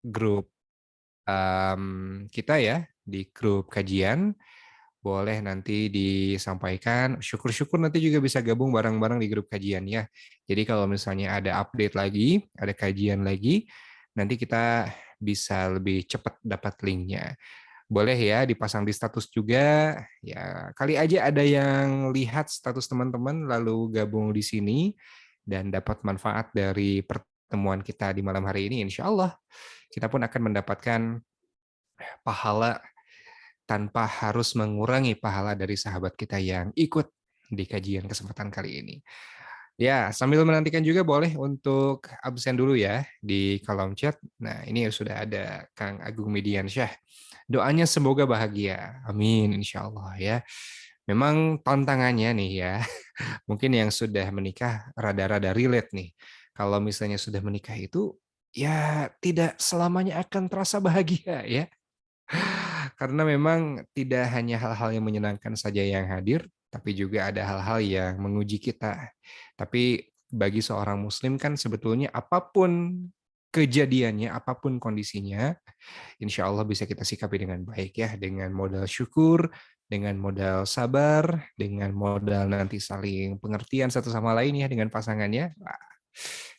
grup kita ya, di grup kajian. Boleh nanti disampaikan. Syukur-syukur nanti juga bisa gabung bareng-bareng di grup kajian ya. Jadi kalau misalnya ada update lagi, ada kajian lagi, nanti kita bisa lebih cepat dapat linknya. Boleh ya dipasang di status juga. Ya, kali aja ada yang lihat status teman-teman lalu gabung di sini dan dapat manfaat dari pertemuan kita di malam hari ini. Insya Allah kita pun akan mendapatkan pahala tanpa harus mengurangi pahala dari sahabat kita yang ikut di kajian kesempatan kali ini. Ya, sambil menantikan juga boleh untuk absen dulu ya di kolom chat. Nah, ini sudah ada Kang Agung Mediansyah. Doanya semoga bahagia. Amin, insya Allah ya. Memang tantangannya nih ya, mungkin yang sudah menikah rada-rada relate nih. Kalau misalnya sudah menikah itu, ya tidak selamanya akan terasa bahagia ya. Karena memang tidak hanya hal-hal yang menyenangkan saja yang hadir, tapi juga ada hal-hal yang menguji kita. Tapi bagi seorang muslim kan sebetulnya apapun kejadiannya, apapun kondisinya, insya Allah bisa kita sikapi dengan baik ya, dengan modal syukur, dengan modal sabar, dengan modal nanti saling pengertian satu sama lain ya dengan pasangannya. Wah,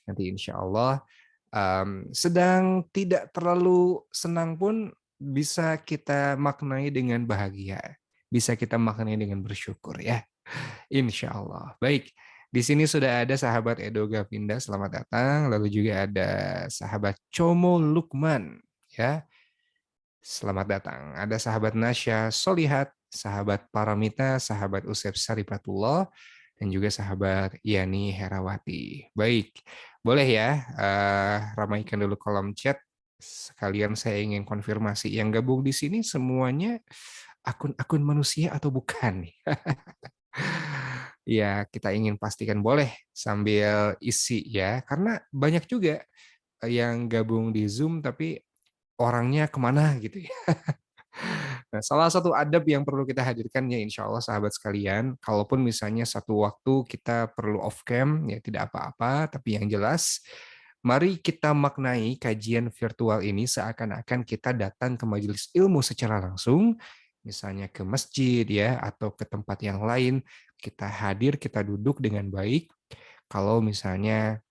nanti insya Allah sedang tidak terlalu senang pun bisa kita maknai dengan bahagia, bisa kita maknai dengan bersyukur ya, insya Allah. Baik, di sini sudah ada sahabat Edo Gavinda, selamat datang. Lalu juga ada sahabat Como Lukman, ya, selamat datang. Ada sahabat Nasya Solihat, sahabat Paramita, sahabat Usep Saripatullah, dan juga sahabat Yani Herawati. Baik, boleh ya ramaikan dulu kolom chat. Sekalian saya ingin konfirmasi yang gabung di sini semuanya akun-akun manusia atau bukan nih? Ya, kita ingin pastikan boleh sambil isi ya, karena banyak juga yang gabung di Zoom tapi orangnya kemana gitu ya. Nah, salah satu adab yang perlu kita hadirkan ya insya Allah sahabat sekalian, kalaupun misalnya satu waktu kita perlu off cam, ya tidak apa-apa, tapi yang jelas, mari kita maknai kajian virtual ini seakan-akan kita datang ke majelis ilmu secara langsung, misalnya ke masjid ya, atau ke tempat yang lain, kita hadir, kita duduk dengan baik. Kalau misalnya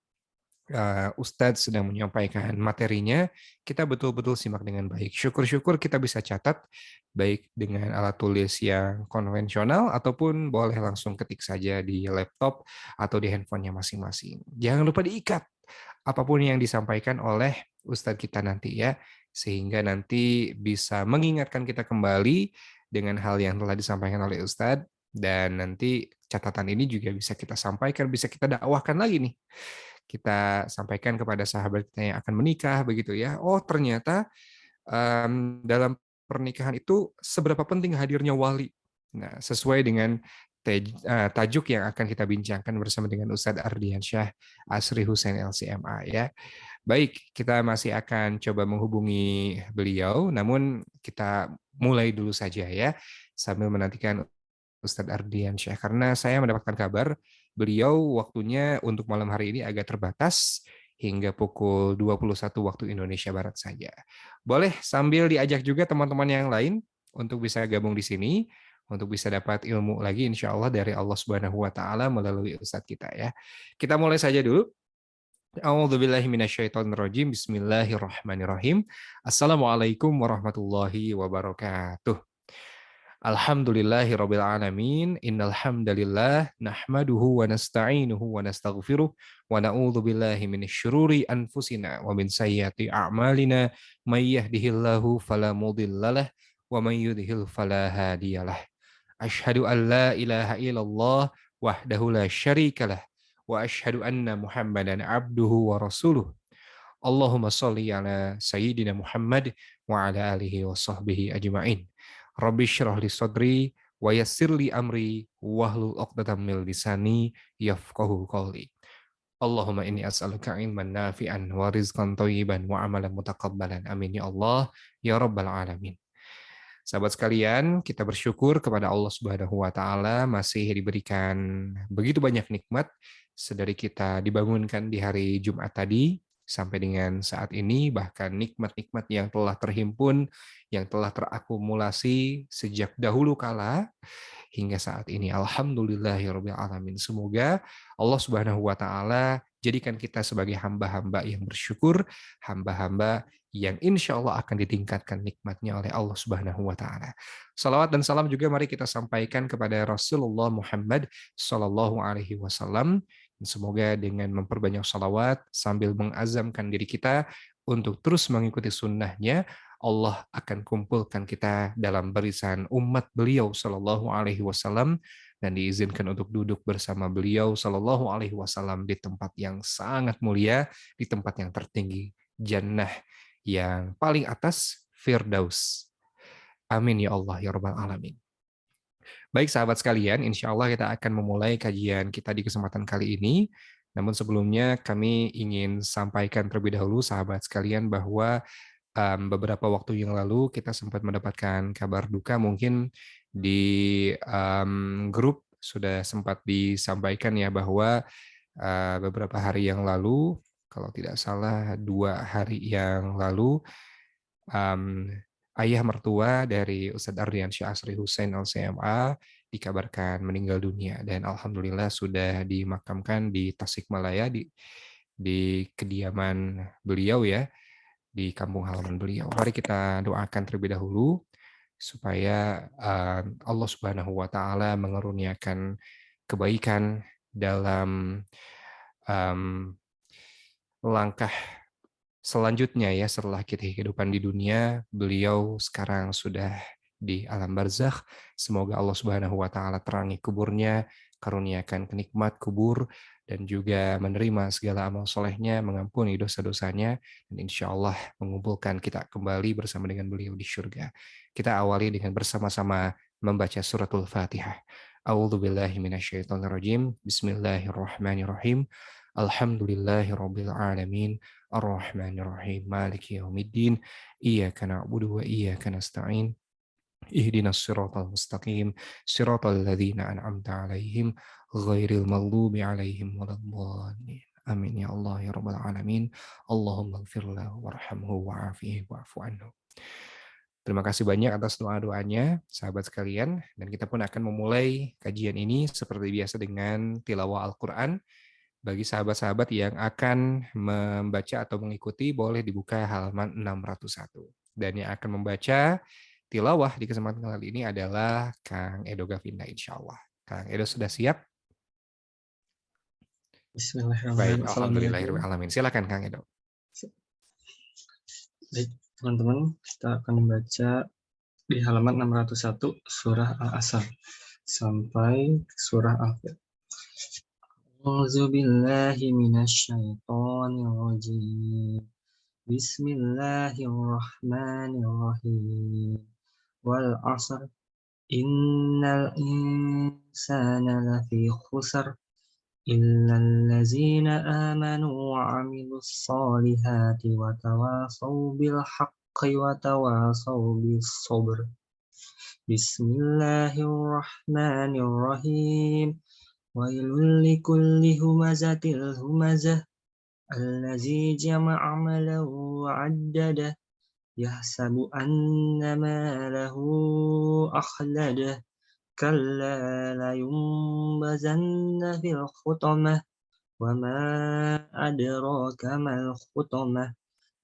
Ustadz sedang menyampaikan materinya, kita betul-betul simak dengan baik. Syukur-syukur kita bisa catat, baik dengan alat tulis yang konvensional, ataupun boleh langsung ketik saja di laptop atau di handphonenya masing-masing. Jangan lupa diikat apapun yang disampaikan oleh Ustadz kita nanti ya, sehingga nanti bisa mengingatkan kita kembali dengan hal yang telah disampaikan oleh Ustadz, dan nanti catatan ini juga bisa kita sampaikan, bisa kita dakwahkan lagi nih, kita sampaikan kepada sahabat kita yang akan menikah begitu ya. Oh, ternyata dalam pernikahan itu seberapa penting hadirnya wali. Nah, sesuai dengan tajuk yang akan kita bincangkan bersama dengan Ustadz Ardiansyah Asri Hussein LCMA ya. Baik, kita masih akan coba menghubungi beliau, namun kita mulai dulu saja ya, sambil menantikan Ustadz Ardiansyah, karena saya mendapatkan kabar beliau waktunya untuk malam hari ini agak terbatas hingga pukul 21 waktu Indonesia Barat saja. Boleh sambil diajak juga teman-teman yang lain untuk bisa gabung di sini, untuk bisa dapat ilmu lagi insya Allah dari Allah Subhanahu wa taala melalui Ustadz kita ya. Kita mulai saja dulu. A'udzubillahiminasyaitonirrajim. Bismillahirrahmanirrahim. Assalamualaikum warahmatullahi wabarakatuh. Alhamdulillahirabbil alamin. Innal hamdalillah nahmaduhu wa nasta'inuhu wa nastaghfiruh wa na'udzu billahi minasyururi anfusina wa min sayyiati a'malina may yahdihillahu fala mudhillalah wa may yudhlil fala hadiyalah. Asyhadu an la ilaha illallah wahdahu la syarikalah wa asyhadu anna Muhammadan abduhu wa rasuluh. Allahumma sholli ala sayyidina Muhammad wa ala alihi wa sahbihi ajma'in. Rabbi syrah li sadri wa yassir li amri wahlul 'uqdatam min lisani yafqahu qawli. Allahumma inni as'aluka ilman nafi'an wa rizqan thayyiban wa amalan mutaqabbalan. Amin ya Allah ya rabbal alamin. Sahabat sekalian, kita bersyukur kepada Allah Subhanahu wa taala masih diberikan begitu banyak nikmat sedari kita dibangunkan di hari Jumat tadi sampai dengan saat ini, bahkan nikmat-nikmat yang telah terhimpun, yang telah terakumulasi sejak dahulu kala, hingga saat ini. Alhamdulillahirabbil alamin. Semoga Allah Subhanahu wa taala jadikan kita sebagai hamba-hamba yang bersyukur, hamba-hamba yang insya Allah akan ditingkatkan nikmatnya oleh Allah Subhanahu wa taala. Salawat dan salam juga mari kita sampaikan kepada Rasulullah Muhammad sallallahu alaihi wasallam. Semoga dengan memperbanyak salawat sambil mengazamkan diri kita untuk terus mengikuti sunnahnya, Allah akan kumpulkan kita dalam barisan umat beliau Shallallahu Alaihi Wasallam dan diizinkan untuk duduk bersama beliau Shallallahu Alaihi Wasallam di tempat yang sangat mulia, di tempat yang tertinggi, Jannah yang paling atas, Firdaus. Amin ya Allah ya Rabbal Alamin. Baik sahabat sekalian, insya Allah kita akan memulai kajian kita di kesempatan kali ini. Namun sebelumnya kami ingin sampaikan terlebih dahulu sahabat sekalian bahwa beberapa waktu yang lalu kita sempat mendapatkan kabar duka mungkin di grup sudah sempat disampaikan ya bahwa beberapa hari yang lalu, kalau tidak salah 2 hari yang lalu, ayah mertua dari Ustadz Ardiansyah Asri Hussein LCMA dikabarkan meninggal dunia dan alhamdulillah sudah dimakamkan di Tasikmalaya di kediaman beliau ya, di kampung halaman beliau. Mari kita doakan terlebih dahulu supaya Allah Subhanahu wa taala mengaruniakan kebaikan dalam langkah selanjutnya ya setelah kita kehidupan di dunia. Beliau sekarang sudah di alam barzakh. Semoga Allah Subhanahu wa taala terangi kuburnya, karuniakan kenikmat kubur dan juga menerima segala amal solehnya, mengampuni dosa-dosanya, dan insya Allah mengumpulkan kita kembali bersama dengan beliau di surga. Kita awali dengan bersama-sama membaca suratul Fatihah. A'udzubillahi minasyaitonirrajim. Bismillahirrahmanirrahim. Alhamdulillahirabbil alamin. Ar-Rahmanir-Rahim. Maliki yaumiddin. Iyyaka na'budu wa iyyaka nasta'in. Ihdinas siratal mustaqim. Siratal ladzina an'amta 'alaihim ghairil maghdubi 'alaihim waladdallin. Amin ya Allah ya rabbal alamin. Allahumma ighfir lahu warhamhu wa'afihi wa'fu anhu. Terima kasih banyak atas doa-doanya, sahabat sekalian. Dan kita pun akan memulai kajian ini seperti biasa dengan tilawah Al-Quran. Bagi sahabat-sahabat yang akan membaca atau mengikuti, boleh dibuka halaman 601. Dan yang akan membaca tilawah di kesempatan kali ini adalah Kang Edo Gavinda, insya Allah. Kang Edo sudah siap? Bismillahirrahmanirrahim. Baik, alhamdulillahirrahmanirrahim. Silakan Kang Edo. Baik, teman-teman, kita akan membaca di halaman 601 surah Al-Asr sampai surah Al-Fil. A'udzu billahi minasyaitonir rajim. Bismillahirrahmanirrahim. Wal 'asr innal insana lafi khusr illa allazina amanu wa 'amilus solihati wa tawasaw bil haqqi wa tawasaw bis sabr. Bismillahirrahmanirrahim. Wailul likulli humazatil humazah allazi jama'a malahu 'addadah yahsabu anna malahu akhladah kalla la yumbazanna fil khutamah wa ma adraka mal khutamah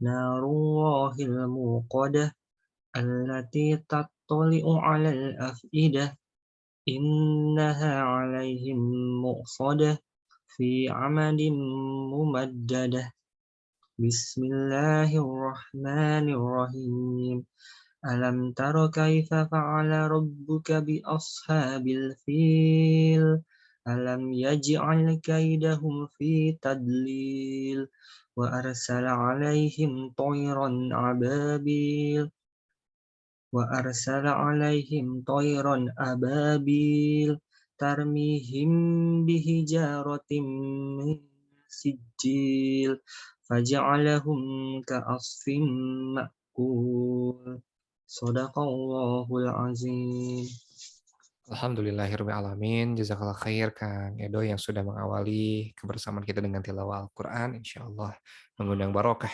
narullahil muqadah allati tattali'u 'alal af'idah innaha 'alaihim mu'sadah fi 'amadin mumaddadah. Bismillahirrahmanirrahim. Alam tara kaifa fa'ala rabbuka bi ashabil fil. Alam yaj'al kaidahum fi tadlil wa arsala 'alaihim tayran ababil tarmihim bihijaratim min sijil faja'alahum ka'asfin ma'kul. Shadaqallahul azim. Alhamdulillahirrahmanirrahim. Jazakallah khair Kang Edo yang sudah mengawali kebersamaan kita dengan tilawah Al-Quran. Insya Allah mengundang barokah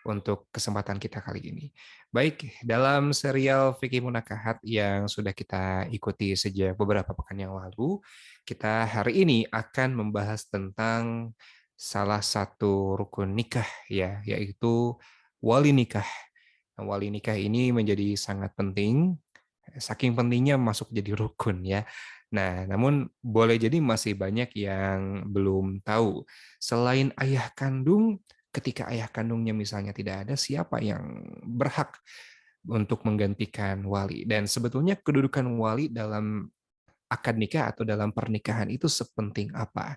untuk kesempatan kita kali ini. Baik, dalam serial Fikih Munakahat yang sudah kita ikuti sejak beberapa pekan yang lalu, kita hari ini akan membahas tentang salah satu rukun nikah ya, yaitu wali nikah. Nah, wali nikah ini menjadi sangat penting, saking pentingnya masuk jadi rukun ya. Nah, namun boleh jadi masih banyak yang belum tahu. Selain ayah kandung, ketika ayah kandungnya misalnya tidak ada, siapa yang berhak untuk menggantikan wali? Dan sebetulnya kedudukan wali dalam akad nikah atau dalam pernikahan itu sepenting apa?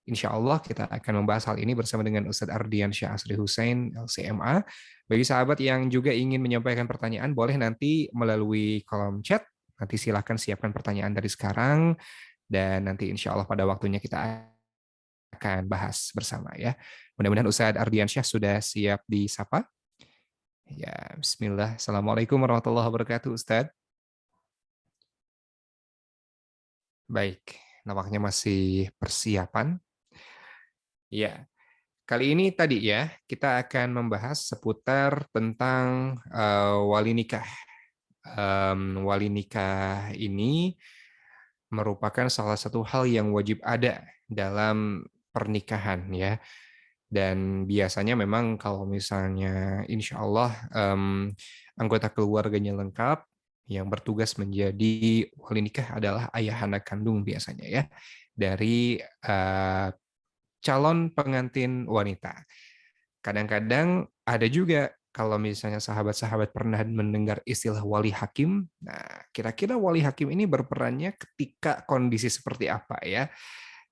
Insya Allah kita akan membahas hal ini bersama dengan Ustadz Ardian Syah Asri Hussein, LCMA. Bagi sahabat yang juga ingin menyampaikan pertanyaan, boleh nanti melalui kolom chat. Nanti silahkan siapkan pertanyaan dari sekarang, dan nanti insya Allah pada waktunya kita akan bahas bersama ya. Mudah-mudahan Ustadz Ardian Syah sudah siap disapa. Ya, Bismillah. Assalamualaikum warahmatullahi wabarakatuh, Ustadz. Baik, nampaknya masih persiapan. Ya, kali ini tadi ya, kita akan membahas seputar tentang wali nikah. Wali nikah ini merupakan salah satu hal yang wajib ada dalam pernikahan ya. Dan biasanya memang kalau misalnya insya Allah anggota keluarganya lengkap, yang bertugas menjadi wali nikah adalah ayah anak kandung biasanya ya, dari calon pengantin wanita. Kadang-kadang ada juga kalau misalnya sahabat-sahabat pernah mendengar istilah wali hakim. Nah, kira-kira wali hakim ini berperannya ketika kondisi seperti apa ya?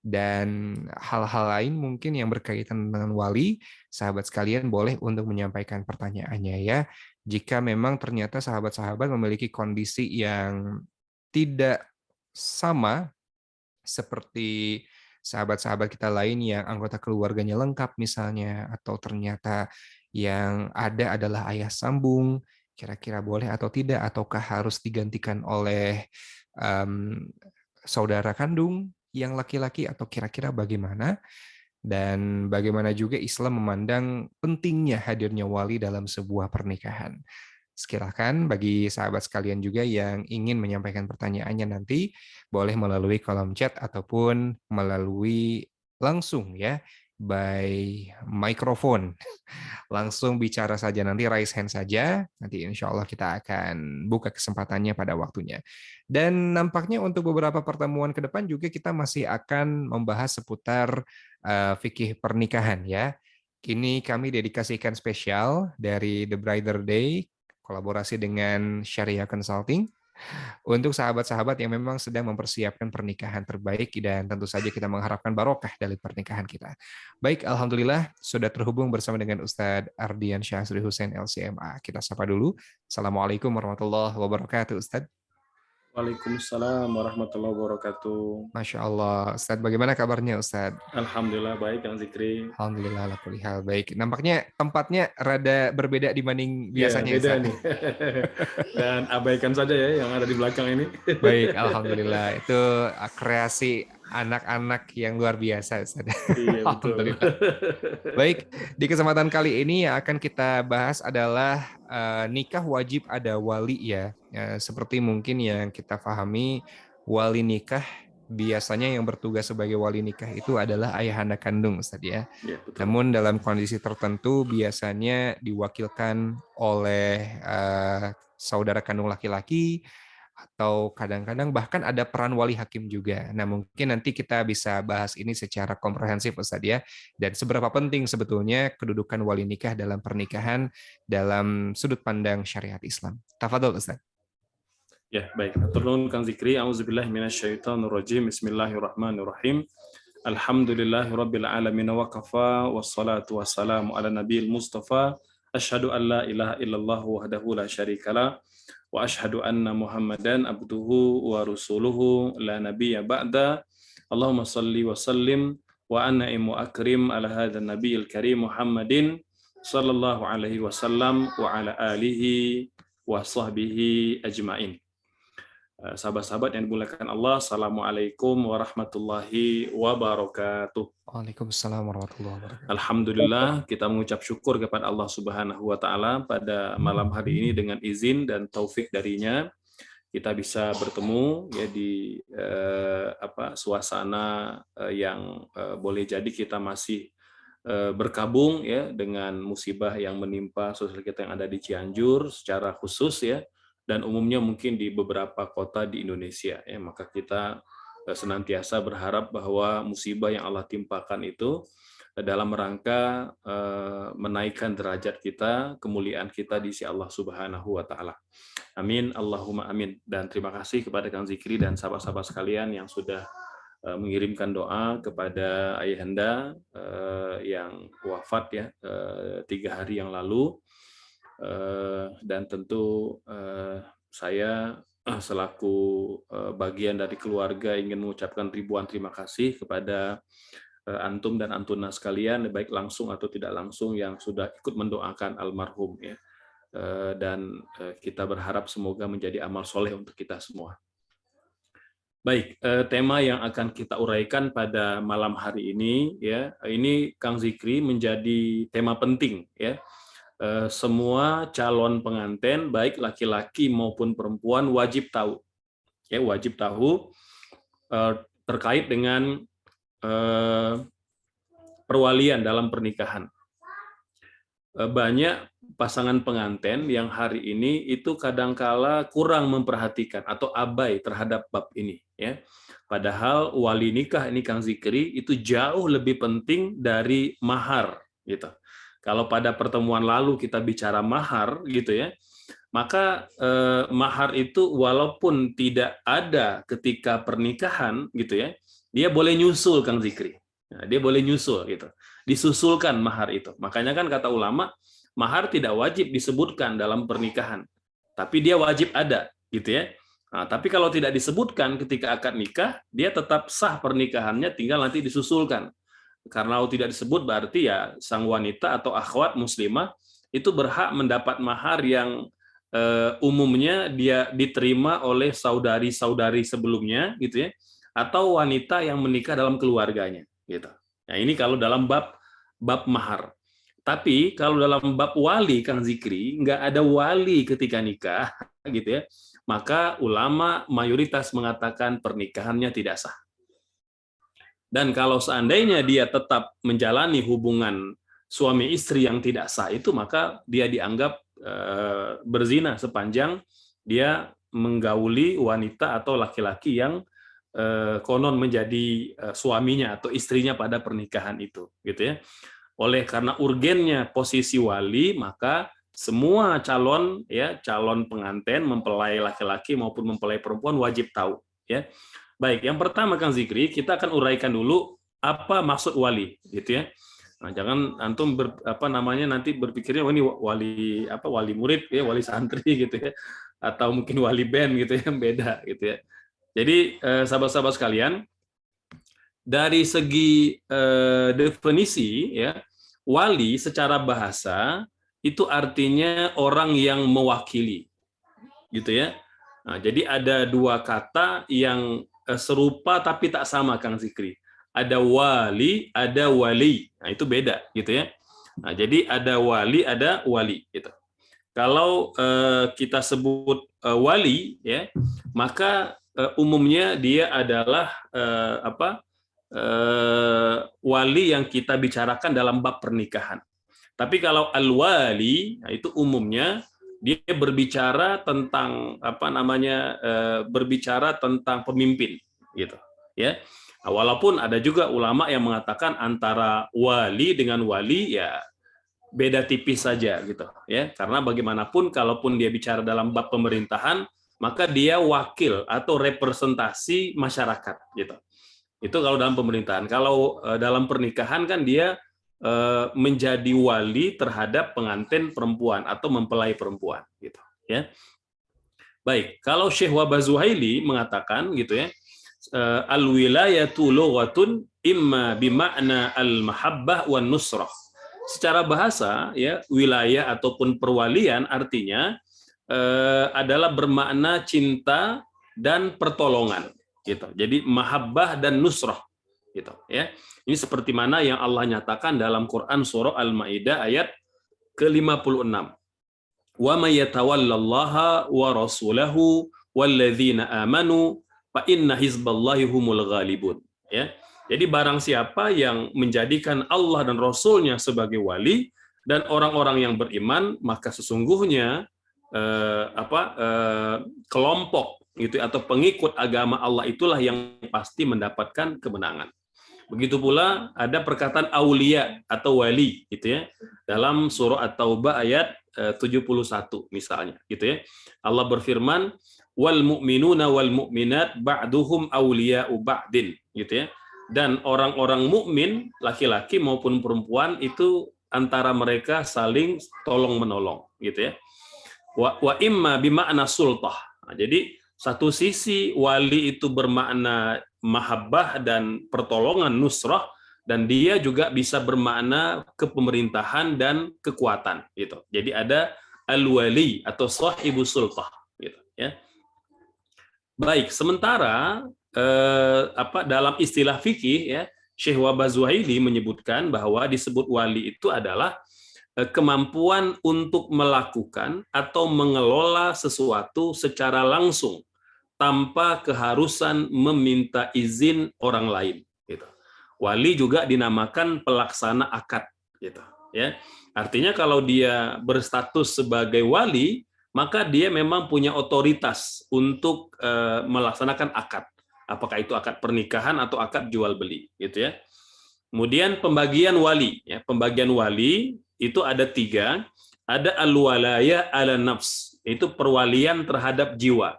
Dan hal-hal lain mungkin yang berkaitan dengan wali, sahabat sekalian boleh untuk menyampaikan pertanyaannya ya. Jika memang ternyata sahabat-sahabat memiliki kondisi yang tidak sama seperti sahabat-sahabat kita lain yang anggota keluarganya lengkap misalnya, atau ternyata yang ada adalah ayah sambung, kira-kira boleh atau tidak, ataukah harus digantikan oleh um, saudara kandung yang laki-laki, atau kira-kira bagaimana, dan bagaimana juga Islam memandang pentingnya hadirnya wali dalam sebuah pernikahan. Silakan bagi sahabat sekalian juga yang ingin menyampaikan pertanyaannya nanti boleh melalui kolom chat ataupun melalui langsung ya by microphone. Langsung bicara saja, nanti raise hand saja. Nanti insya Allah kita akan buka kesempatannya pada waktunya. Dan nampaknya untuk beberapa pertemuan ke depan juga kita masih akan membahas seputar fikih pernikahan ya. Kini kami dedikasikan spesial dari The Brighter Day, kolaborasi dengan Syariah Consulting, untuk sahabat-sahabat yang memang sedang mempersiapkan pernikahan terbaik, dan tentu saja kita mengharapkan barokah dari pernikahan kita. Baik, Alhamdulillah sudah terhubung bersama dengan Ustadz Ardian Syahsri Hussein LCMA. Kita sapa dulu. Assalamualaikum warahmatullahi wabarakatuh, Ustadz. Waalaikumsalam warahmatullahi wabarakatuh. Masya Allah, Ustadz, bagaimana kabarnya Ustadz? Alhamdulillah baik, Kang Zikri. Alhamdulillah, ala kulli hal baik. Nampaknya tempatnya rada berbeda dibanding Ya, biasanya, beda Ustadz. nih. Dan abaikan saja ya yang ada di belakang ini. Baik, Alhamdulillah. Itu kreasi anak-anak yang luar biasa, Ustadz. Iya, betul. Alhamdulillah. Baik, di kesempatan kali ini yang akan kita bahas adalah nikah wajib ada wali ya. Seperti mungkin yang kita pahami, wali nikah biasanya yang bertugas sebagai wali nikah itu adalah ayah anak kandung, Ustaz ya. Ya, betul. Namun dalam kondisi tertentu biasanya diwakilkan oleh saudara kandung laki-laki, atau kadang-kadang bahkan ada peran wali hakim juga. Nah, mungkin nanti kita bisa bahas ini secara komprehensif Ustaz ya. Dan seberapa penting sebetulnya kedudukan wali nikah dalam pernikahan dalam sudut pandang syariat Islam. Tafadhol Ustaz. Ya, baik. Turun Kang Zikri, auzubillahi minasyaitonirrajim. Bismillahirrahmanirrahim. Alhamdulillahirabbil alamin wa kafa wassalatu wassalamu ala nabiyil mustafa. Asyhadu an la ilaha illallah wahdahu la syarikalah wa asyhadu anna Muhammadan abduhu wa rusuluhu la nabiyya ba'da. Allahumma shalli wa sallim wa an'im wa akrim ala hadzal nabiyil karim Muhammadin sallallahu alaihi wasallam wa ala alihi wa sahbihi ajmain. Sahabat-sahabat yang dimuliakan Allah, Assalamualaikum warahmatullahi wabarakatuh. Waalaikumsalam warahmatullahi wabarakatuh. Alhamdulillah, kita mengucap syukur kepada Allah Subhanahu wa Ta'ala pada malam hari ini dengan izin dan taufik darinya kita bisa bertemu ya di suasana yang boleh jadi kita masih berkabung ya dengan musibah yang menimpa saudara kita yang ada di Cianjur secara khusus ya, dan umumnya mungkin di beberapa kota di Indonesia ya. Maka kita senantiasa berharap bahwa musibah yang Allah timpakan itu dalam rangka menaikkan derajat kita, kemuliaan kita di sisi Allah Subhanahu wa Ta'ala. Amin, Allahumma amin. Dan terima kasih kepada Kang Zikri dan sahabat-sahabat sekalian yang sudah mengirimkan doa kepada ayahanda yang wafat ya 3 hari yang lalu. Dan tentu saya selaku bagian dari keluarga ingin mengucapkan ribuan terima kasih kepada antum dan antuna sekalian, baik langsung atau tidak langsung, yang sudah ikut mendoakan almarhum ya. Dan kita berharap semoga menjadi amal soleh untuk kita semua. Baik, tema yang akan kita uraikan pada malam hari ini ya, ini Kang Zikri menjadi tema penting ya. Semua calon pengantin baik laki-laki maupun perempuan wajib tahu ya, wajib tahu terkait dengan perwalian dalam pernikahan. Banyak pasangan pengantin yang hari ini itu kadangkala kurang memperhatikan atau abai terhadap bab ini ya. Padahal wali nikah ini Kang Zikri itu jauh lebih penting dari mahar gitu. Kalau pada pertemuan lalu kita bicara mahar gitu ya, maka mahar itu walaupun tidak ada ketika pernikahan gitu ya, dia boleh nyusul Kang Zikri. Nah, dia boleh nyusul gitu. Disusulkan mahar itu. Makanya kan kata ulama, mahar tidak wajib disebutkan dalam pernikahan, tapi dia wajib ada gitu ya. Nah, tapi kalau tidak disebutkan ketika akad nikah, dia tetap sah pernikahannya, tinggal nanti disusulkan. Karena tidak disebut berarti ya sang wanita atau akhwat muslimah itu berhak mendapat mahar yang umumnya dia diterima oleh saudari-saudari sebelumnya gitu ya, atau wanita yang menikah dalam keluarganya gitu. Nah, ini kalau dalam bab mahar. Tapi kalau dalam bab wali Kang Zikri, nggak ada wali ketika nikah gitu ya, maka ulama mayoritas mengatakan pernikahannya tidak sah. Dan kalau seandainya dia tetap menjalani hubungan suami istri yang tidak sah itu, maka dia dianggap berzina sepanjang dia menggauli wanita atau laki-laki yang konon menjadi suaminya atau istrinya pada pernikahan itu, gitu ya. Oleh karena urgennya posisi wali, maka semua calon pengantin mempelai laki-laki maupun mempelai perempuan wajib tahu, ya. Baik, yang pertama Kang Zikri, kita akan uraikan dulu apa maksud wali, gitu ya. Nah, jangan antum nanti berpikirnya ini wali murid ya, wali santri gitu ya, atau mungkin wali band gitu ya, beda gitu ya. Jadi sahabat-sahabat sekalian, dari segi definisi ya, wali secara bahasa itu artinya orang yang mewakili, gitu ya. Nah, jadi ada dua kata yang serupa tapi tak sama Kang Zikri. Ada wali, ada wali. Nah, itu beda gitu ya. Nah, jadi ada wali gitu. Kalau kita sebut wali ya, maka umumnya dia adalah wali yang kita bicarakan dalam bab pernikahan. Tapi kalau al-wali, nah itu umumnya dia berbicara tentang berbicara tentang pemimpin gitu ya. Nah, walaupun ada juga ulama yang mengatakan antara wali dengan wali ya beda tipis saja gitu ya, karena bagaimanapun kalaupun dia bicara dalam bab pemerintahan, maka dia wakil atau representasi masyarakat gitu. Itu kalau dalam pemerintahan. Kalau dalam pernikahan kan dia menjadi wali terhadap pengantin perempuan atau mempelai perempuan gitu ya. Baik, kalau Syekh Wabazuhaili mengatakan gitu ya, al-wilayatu lughatun imma bima'na al-mahabbah wan nusrah. Secara bahasa ya, wilayah ataupun perwalian artinya adalah bermakna cinta dan pertolongan gitu. Jadi mahabbah dan nusrah gitu ya. Ini seperti mana yang Allah nyatakan dalam Quran surah Al-Maidah ayat ke-56. Wa may yatawallallaha wa rasulahu walladzina amanu fa inna hizballahi humul ghalibun ya. Jadi barang siapa yang menjadikan Allah dan Rasulnya sebagai wali dan orang-orang yang beriman, maka sesungguhnya kelompok gitu atau pengikut agama Allah itulah yang pasti mendapatkan kemenangan. Begitu pula ada perkataan aulia atau wali gitu ya. Dalam surah At-Taubah ayat 71 misalnya gitu ya. Allah berfirman wal mu'minuna wal mu'minat ba'duhum auliya'u ba'din gitu ya. Dan orang-orang mukmin laki-laki maupun perempuan itu antara mereka saling tolong-menolong gitu ya. Wa imma bima'na sultah. Nah, jadi satu sisi wali itu bermakna mahabbah dan pertolongan nusrah, dan dia juga bisa bermakna kepemerintahan dan kekuatan gitu. Jadi ada al-wali atau sahibu sultah gitu ya. Baik, sementara dalam istilah fikih ya, Syekh Wahbah Zuhaili menyebutkan bahwa disebut wali itu adalah kemampuan untuk melakukan atau mengelola sesuatu secara langsung tanpa keharusan meminta izin orang lain gitu. Wali juga dinamakan pelaksana akad gitu ya. Artinya kalau dia berstatus sebagai wali, maka dia memang punya otoritas untuk melaksanakan akad. Apakah itu akad pernikahan atau akad jual beli gitu ya. Kemudian pembagian wali ya, pembagian wali itu ada 3, ada al-walaya ala nafs, itu perwalian terhadap jiwa.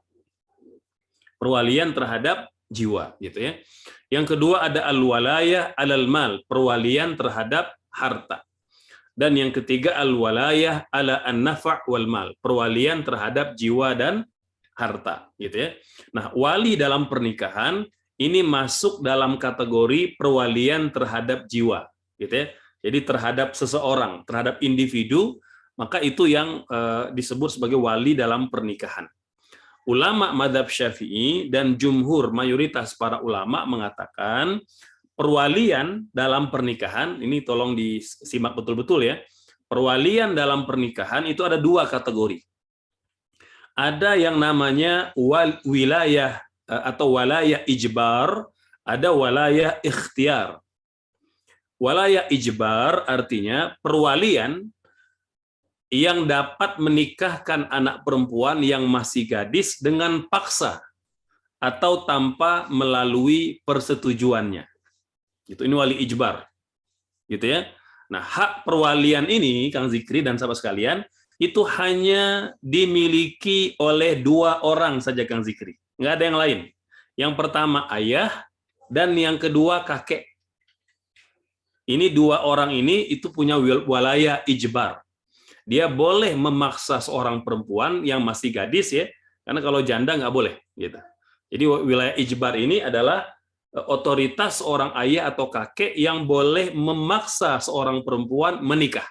Perwalian terhadap jiwa gitu ya. Yang kedua ada al-walaya alal mal, perwalian terhadap harta. Dan yang ketiga al-walaya ala an-nafa' wal mal, perwalian terhadap jiwa dan harta gitu ya. Nah, wali dalam pernikahan ini masuk dalam kategori perwalian terhadap jiwa gitu ya. Jadi terhadap seseorang, terhadap individu, maka itu yang disebut sebagai wali dalam pernikahan. Ulama mazhab Syafi'i dan jumhur mayoritas para ulama mengatakan perwalian dalam pernikahan, ini tolong disimak betul-betul ya. Perwalian dalam pernikahan itu ada 2 kategori. Ada yang namanya wilayah atau walayah ijbar, ada walayah ikhtiar. Walayah ijbar artinya perwalian yang dapat menikahkan anak perempuan yang masih gadis dengan paksa atau tanpa melalui persetujuannya. Gitu, ini wali ijbar. Gitu ya. Nah, hak perwalian ini Kang Zikri dan sahabat sekalian, itu hanya dimiliki oleh 2 orang saja Kang Zikri. Nggak ada yang lain. Yang pertama ayah dan yang kedua kakek. Ini 2 orang ini itu punya walayah ijbar. Dia boleh memaksa seorang perempuan yang masih gadis ya, karena kalau janda nggak boleh gitu. Jadi wilayah ijbar ini adalah otoritas seorang ayah atau kakek yang boleh memaksa seorang perempuan menikah.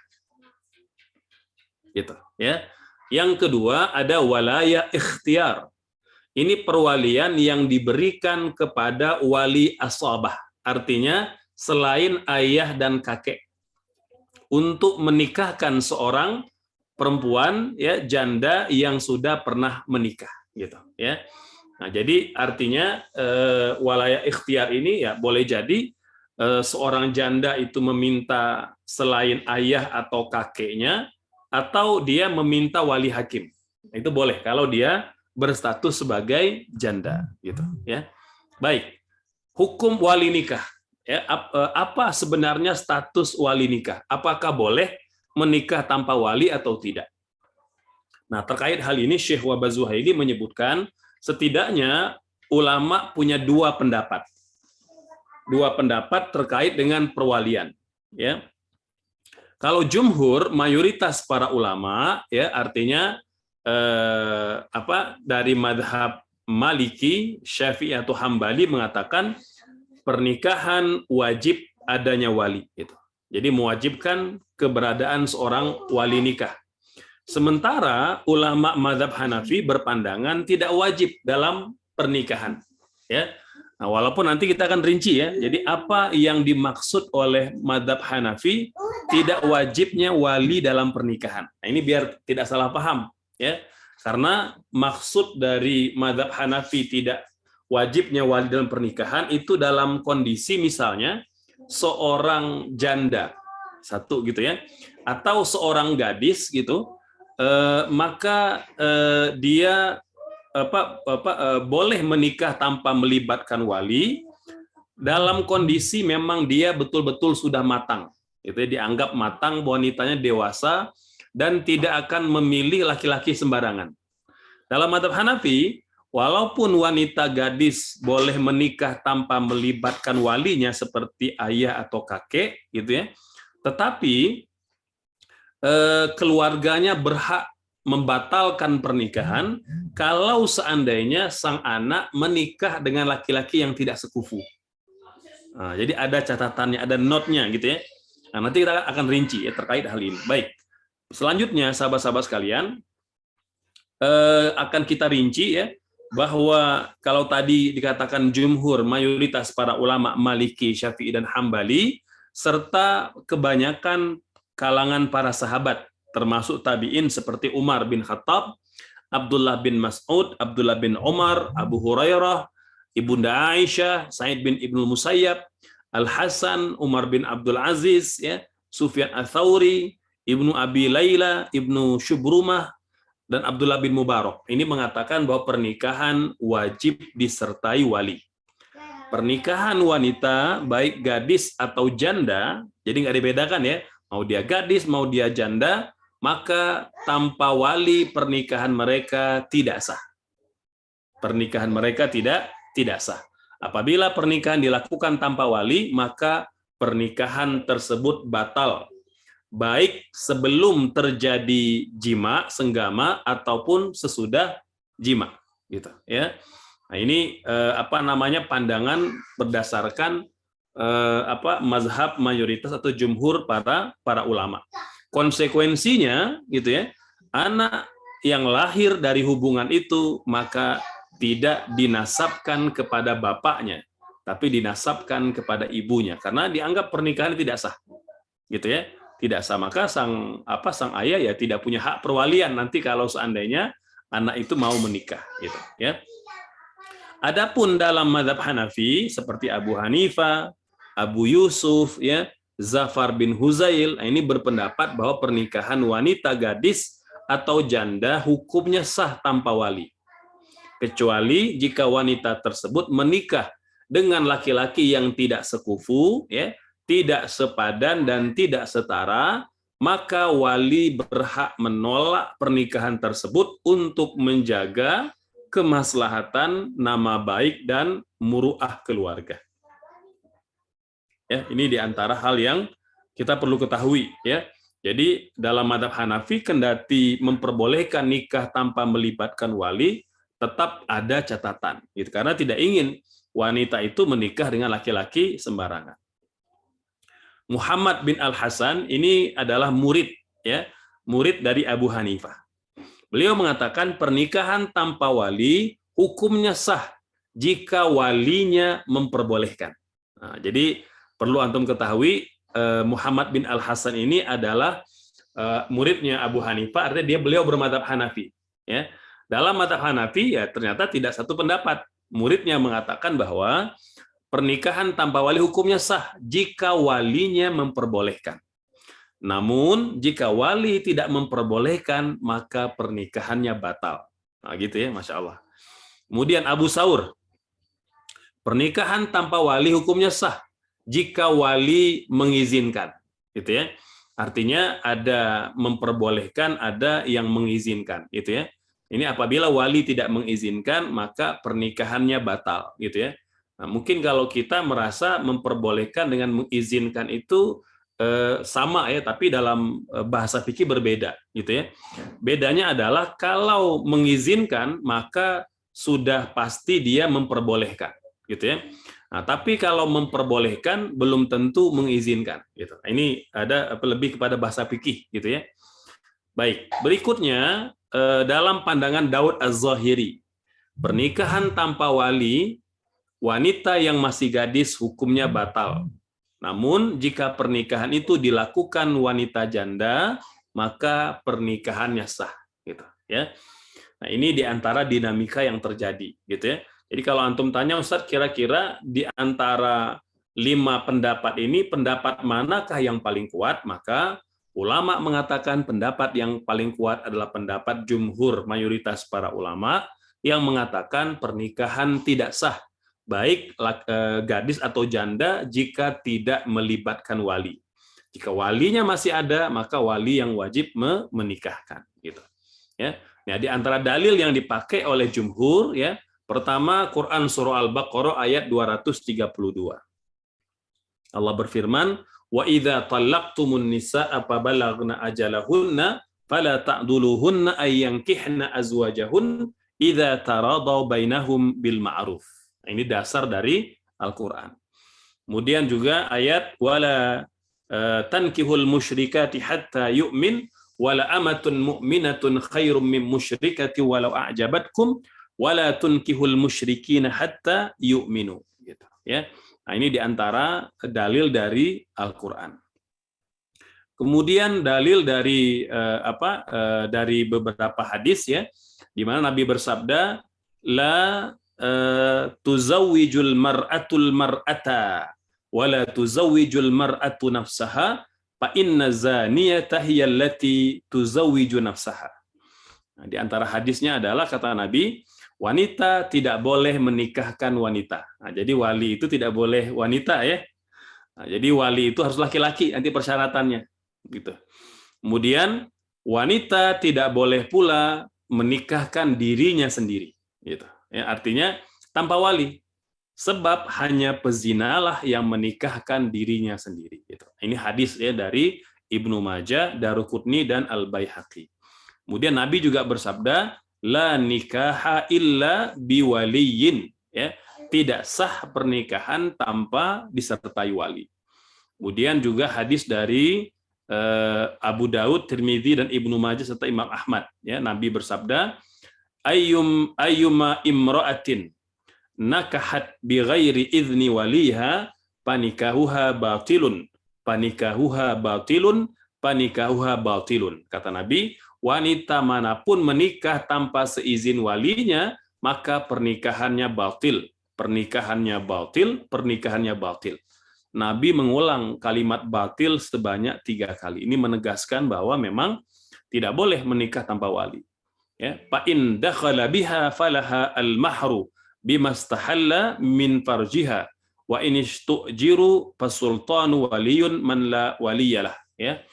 Gitu ya. Yang kedua ada walayah ikhtiar. Ini perwalian yang diberikan kepada wali asabah. Artinya selain ayah dan kakek, untuk menikahkan seorang perempuan ya janda yang sudah pernah menikah gitu ya. Nah, jadi artinya walayah ikhtiar ini ya boleh jadi seorang janda itu meminta selain ayah atau kakeknya, atau dia meminta wali hakim. Itu boleh kalau dia berstatus sebagai janda gitu ya. Baik. Hukum wali nikah. Ya, apa sebenarnya status wali nikah? Apakah boleh menikah tanpa wali atau tidak? Nah, terkait hal ini Syekh Wahbah Zuhaili menyebutkan setidaknya ulama punya 2 pendapat. 2 pendapat terkait dengan perwalian, ya. Kalau jumhur mayoritas para ulama ya artinya dari madhab Maliki, Syafi'i atau Hambali mengatakan pernikahan wajib adanya wali gitu. Jadi mewajibkan keberadaan seorang wali nikah. Sementara ulama mazhab Hanafi berpandangan tidak wajib dalam pernikahan. Ya. Nah, walaupun nanti kita akan rinci ya. Jadi apa yang dimaksud oleh mazhab Hanafi tidak wajibnya wali dalam pernikahan. Nah, ini biar tidak salah paham ya. Karena maksud dari mazhab Hanafi tidak wajibnya wali dalam pernikahan itu dalam kondisi misalnya seorang janda satu gitu ya, atau seorang gadis gitu, maka dia boleh menikah tanpa melibatkan wali dalam kondisi memang dia betul-betul sudah matang. Itu dianggap matang, wanitanya dewasa dan tidak akan memilih laki-laki sembarangan. Dalam mazhab Hanafi, walaupun wanita gadis boleh menikah tanpa melibatkan walinya seperti ayah atau kakek gitu ya, tetapi keluarganya berhak membatalkan pernikahan kalau seandainya sang anak menikah dengan laki-laki yang tidak sekufu. Nah, jadi ada catatannya, ada note-nya gitu ya. Nah, nanti kita akan rinci ya terkait hal ini. Baik. Selanjutnya, sahabat-sahabat sekalian, akan kita rinci ya bahwa kalau tadi dikatakan jumhur, mayoritas para ulama Maliki, Syafi'i dan Hambali serta kebanyakan kalangan para sahabat termasuk tabi'in seperti Umar bin Khattab, Abdullah bin Mas'ud, Abdullah bin Umar, Abu Hurairah, Ibunda Aisyah, Sa'id bin Ibnu Musayyab, Al-Hasan, Umar bin Abdul Aziz, ya, Sufyan Ats-Tsauri, Ibnu Abi Laila, Ibnu Syubrumah, dan Abdullah bin Mubarak. Ini mengatakan bahwa pernikahan wajib disertai wali. Pernikahan wanita, baik gadis atau janda, jadi nggak dibedakan ya, mau dia gadis, mau dia janda, maka tanpa wali pernikahan mereka tidak sah. Pernikahan mereka tidak sah. Apabila pernikahan dilakukan tanpa wali, maka pernikahan tersebut batal. Baik sebelum terjadi jima, senggama, ataupun sesudah jima. Gitu, ya. Nah, ini pandangan berdasarkan mazhab mayoritas atau jumhur para ulama. Konsekuensinya gitu ya, anak yang lahir dari hubungan itu maka tidak dinasabkan kepada bapaknya, tapi dinasabkan kepada ibunya karena dianggap pernikahan tidak sah. Gitu ya. Tidak sah, maka sang ayah ya tidak punya hak perwalian nanti kalau seandainya anak itu mau menikah gitu ya. Adapun dalam mazhab Hanafi seperti Abu Hanifah, Abu Yusuf ya, Zafar bin Huzail, ini berpendapat bahwa pernikahan wanita gadis atau janda hukumnya sah tanpa wali. Kecuali jika wanita tersebut menikah dengan laki-laki yang tidak sekufu, ya, tidak sepadan dan tidak setara, maka wali berhak menolak pernikahan tersebut untuk menjaga kemaslahatan nama baik dan muruah keluarga. Ya, ini diantara hal yang kita perlu ketahui ya. Jadi dalam mazhab Hanafi kendati memperbolehkan nikah tanpa melibatkan wali, tetap ada catatan gitu karena tidak ingin wanita itu menikah dengan laki-laki sembarangan. Muhammad bin Al-Hasan ini adalah murid ya, murid dari Abu Hanifah. Beliau mengatakan pernikahan tanpa wali hukumnya sah jika walinya memperbolehkan. Nah, jadi perlu antum ketahui Muhammad bin Al-Hasan ini adalah muridnya Abu Hanifah, artinya beliau bermadzhab Hanafi. Ya. Dalam mazhab Hanafi ya ternyata tidak satu pendapat. Muridnya mengatakan bahwa pernikahan tanpa wali hukumnya sah jika walinya memperbolehkan. Namun jika wali tidak memperbolehkan maka pernikahannya batal. Nah, gitu ya, Masya Allah. Kemudian Abu Saur, pernikahan tanpa wali hukumnya sah jika wali mengizinkan, gitu ya. Artinya ada memperbolehkan, ada yang mengizinkan, gitu ya. Ini apabila wali tidak mengizinkan maka pernikahannya batal, gitu ya. Nah, mungkin kalau kita merasa memperbolehkan dengan mengizinkan itu sama ya, tapi dalam bahasa fikih berbeda, gitu ya. Bedanya adalah kalau mengizinkan maka sudah pasti dia memperbolehkan, gitu ya. Nah, tapi kalau memperbolehkan belum tentu mengizinkan, gitu. Nah, ini ada lebih kepada bahasa fikih, gitu ya. Baik, berikutnya dalam pandangan Daud Az-Zahiri. Pernikahan tanpa wali, wanita yang masih gadis hukumnya batal. Namun jika pernikahan itu dilakukan wanita janda, maka pernikahannya sah, gitu ya. Nah, ini di antara dinamika yang terjadi, gitu ya. Jadi kalau antum tanya, Ustaz, kira-kira di antara 5 pendapat ini, pendapat manakah yang paling kuat? Maka ulama mengatakan pendapat yang paling kuat adalah pendapat jumhur, mayoritas para ulama, yang mengatakan pernikahan tidak sah, baik gadis atau janda, jika tidak melibatkan wali. Jika walinya masih ada, maka wali yang wajib menikahkan, gitu ya. Nah, di antara dalil yang dipakai oleh jumhur, ya, pertama Quran surah Al-Baqarah ayat 232. Allah berfirman, wa idza talaqtumun nisaa fa balagna ajalahunna fala ta'duluhunna ay yankihna azwajahun idza taradaw bainahum bil ma'ruf. Ini dasar dari Al-Qur'an. Kemudian juga ayat wala tankihul musyrikati hatta yu'min wala amatun mu'minatun khairum min musyrikati walau a'jabatkum wala tunkihul musyrikina hatta yu'minu, gitu ya. Nah, ini diantara dalil dari Al-Qur'an. Kemudian dalil dari dari beberapa hadis, ya, di mana Nabi bersabda la tuzawwijul mar'atul mar'ata wala tuzawwijul mar'atu nafsaha fa inna zaniyata hiya allati tuzawwiju nafsaha. Nah, di antara hadisnya adalah kata Nabi, wanita tidak boleh menikahkan wanita. Nah, jadi wali itu tidak boleh wanita, ya. Nah, jadi wali itu harus laki-laki nanti persyaratannya, gitu. Kemudian wanita tidak boleh pula menikahkan dirinya sendiri, gitu. Ya, artinya tanpa wali. Sebab hanya pezinalah yang menikahkan dirinya sendiri, gitu. Ini hadis, ya, dari Ibnu Majah, Daruqutni dan Al-Baihaqi. Kemudian Nabi juga bersabda, la nikaha illa biwaliyin, ya, tidak sah pernikahan tanpa disertai wali. Kemudian juga hadis dari Abu Daud, Tirmidzi dan Ibnu Majah serta Imam Ahmad, ya, Nabi bersabda, ayyuma imra'atin nakahat bighairi idzni waliha panikahuha batilun panikahuha batilun panikahuha batilun. Kata Nabi, wanita manapun menikah tanpa seizin walinya, maka pernikahannya batil, pernikahannya batil, pernikahannya batil. Nabi mengulang kalimat batil sebanyak 3 kali. Ini menegaskan bahwa memang tidak boleh menikah tanpa wali. Ya, fa in dakhala biha falaha al-mahru bimastahalla min farjiha wa in istujiru fasultanu waliyun man la waliyalah, ya.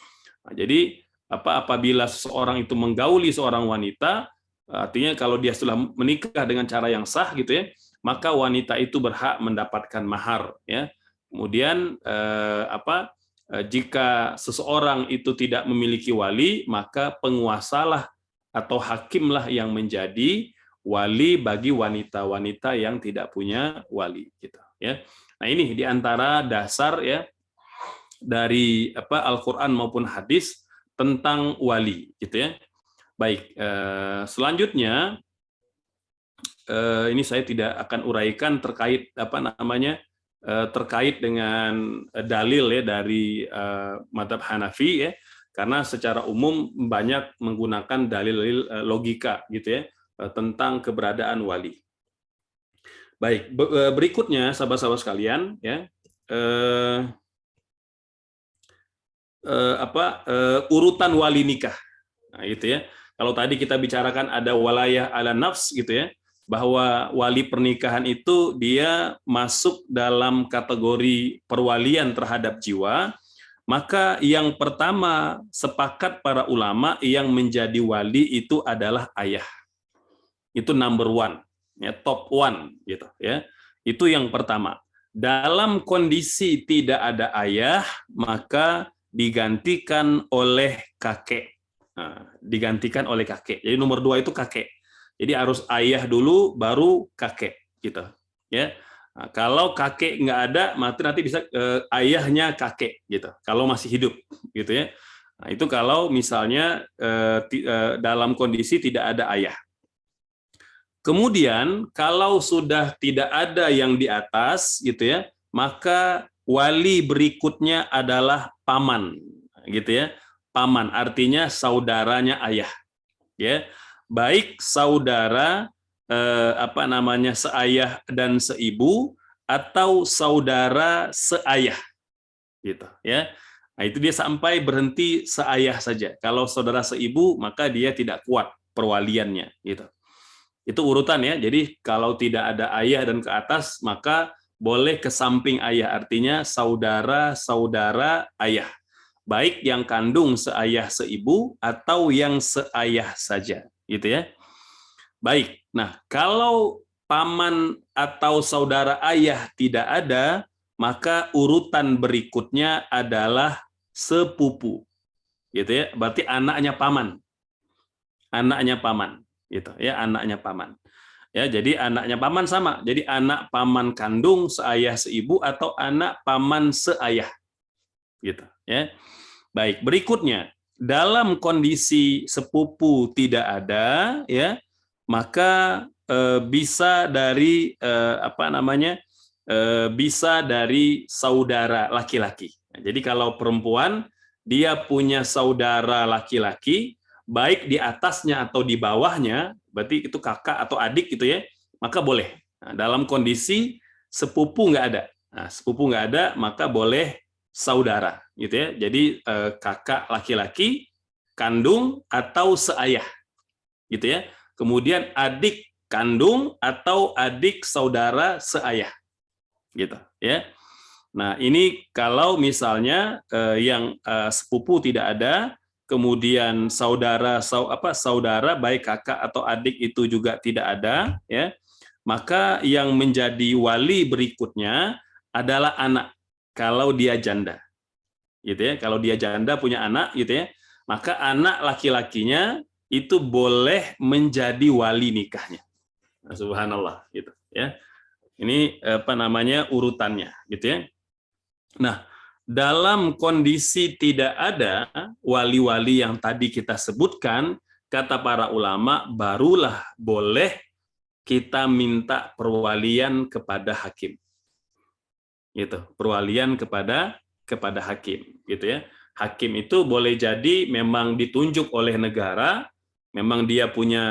Nah, jadi apabila seseorang itu menggauli seorang wanita, artinya kalau dia sudah menikah dengan cara yang sah, gitu ya, maka wanita itu berhak mendapatkan mahar, ya. Kemudian jika seseorang itu tidak memiliki wali, maka penguasalah atau hakimlah yang menjadi wali bagi wanita-wanita yang tidak punya wali, gitu ya. Nah, ini diantara dasar, ya, dari Al-Qur'an maupun hadis tentang wali, gitu ya. Baik, selanjutnya ini saya tidak akan uraikan terkait terkait dengan dalil, ya, dari mazhab Hanafi, ya, karena secara umum banyak menggunakan dalil logika, gitu ya, tentang keberadaan wali. Baik, berikutnya sahabat-sahabat sekalian, ya, urutan wali nikah. Nah, gitu ya. Kalau tadi kita bicarakan ada walayah ala nafs, gitu ya, bahwa wali pernikahan itu dia masuk dalam kategori perwalian terhadap jiwa, maka yang pertama sepakat para ulama yang menjadi wali itu adalah ayah. Itu number one, ya, top one, gitu ya. Itu yang pertama. Dalam kondisi tidak ada ayah, maka digantikan oleh kakek. Nah, digantikan oleh kakek. Jadi nomor 2 itu kakek. Jadi harus ayah dulu, baru kakek, gitu ya. Nah, kalau kakek nggak ada, nanti bisa ayahnya kakek, gitu. Kalau masih hidup, gitu ya. Nah, itu kalau misalnya dalam kondisi tidak ada ayah. Kemudian kalau sudah tidak ada yang di atas gitu ya, maka wali berikutnya adalah paman gitu ya. Paman artinya saudaranya ayah ya. Baik saudara seayah dan seibu atau saudara seayah gitu ya. Nah, itu dia sampai berhenti seayah saja. Kalau saudara seibu maka dia tidak kuat perwaliannya gitu. Itu urutan ya. Jadi kalau tidak ada ayah dan ke atas maka boleh ke samping ayah, artinya saudara-saudara ayah. Baik yang kandung seayah seibu atau yang seayah saja, gitu ya. Baik. Nah, kalau paman atau saudara ayah tidak ada, maka urutan berikutnya adalah sepupu. Gitu ya. Berarti anaknya paman. Anaknya paman, gitu ya, anaknya paman. Ya, jadi anaknya paman sama. Jadi anak paman kandung seayah seibu atau anak paman seayah. Gitu ya. Baik, berikutnya dalam kondisi sepupu tidak ada ya, maka bisa dari bisa dari saudara laki-laki. Jadi kalau perempuan dia punya saudara laki-laki, baik di atasnya atau di bawahnya, berarti itu kakak atau adik gitu ya, maka boleh. Nah, dalam kondisi sepupu nggak ada, sepupu nggak ada, maka boleh saudara, gitu ya. Jadi kakak laki-laki, kandung atau seayah, gitu ya. Kemudian adik kandung atau adik saudara seayah, gitu ya. Nah ini kalau misalnya yang sepupu tidak ada, kemudian saudara baik kakak atau adik itu juga tidak ada, ya, maka yang menjadi wali berikutnya adalah anak kalau dia janda, gitu ya. Kalau dia janda punya anak, gitu ya, maka anak laki-lakinya itu boleh menjadi wali nikahnya. Nah, subhanallah, gitu ya. Ini urutannya, gitu ya. Nah, dalam kondisi tidak ada wali-wali yang tadi kita sebutkan, kata para ulama, barulah boleh kita minta perwalian kepada hakim. Gitu, perwalian kepada hakim, gitu ya. Hakim itu boleh jadi memang ditunjuk oleh negara, memang dia punya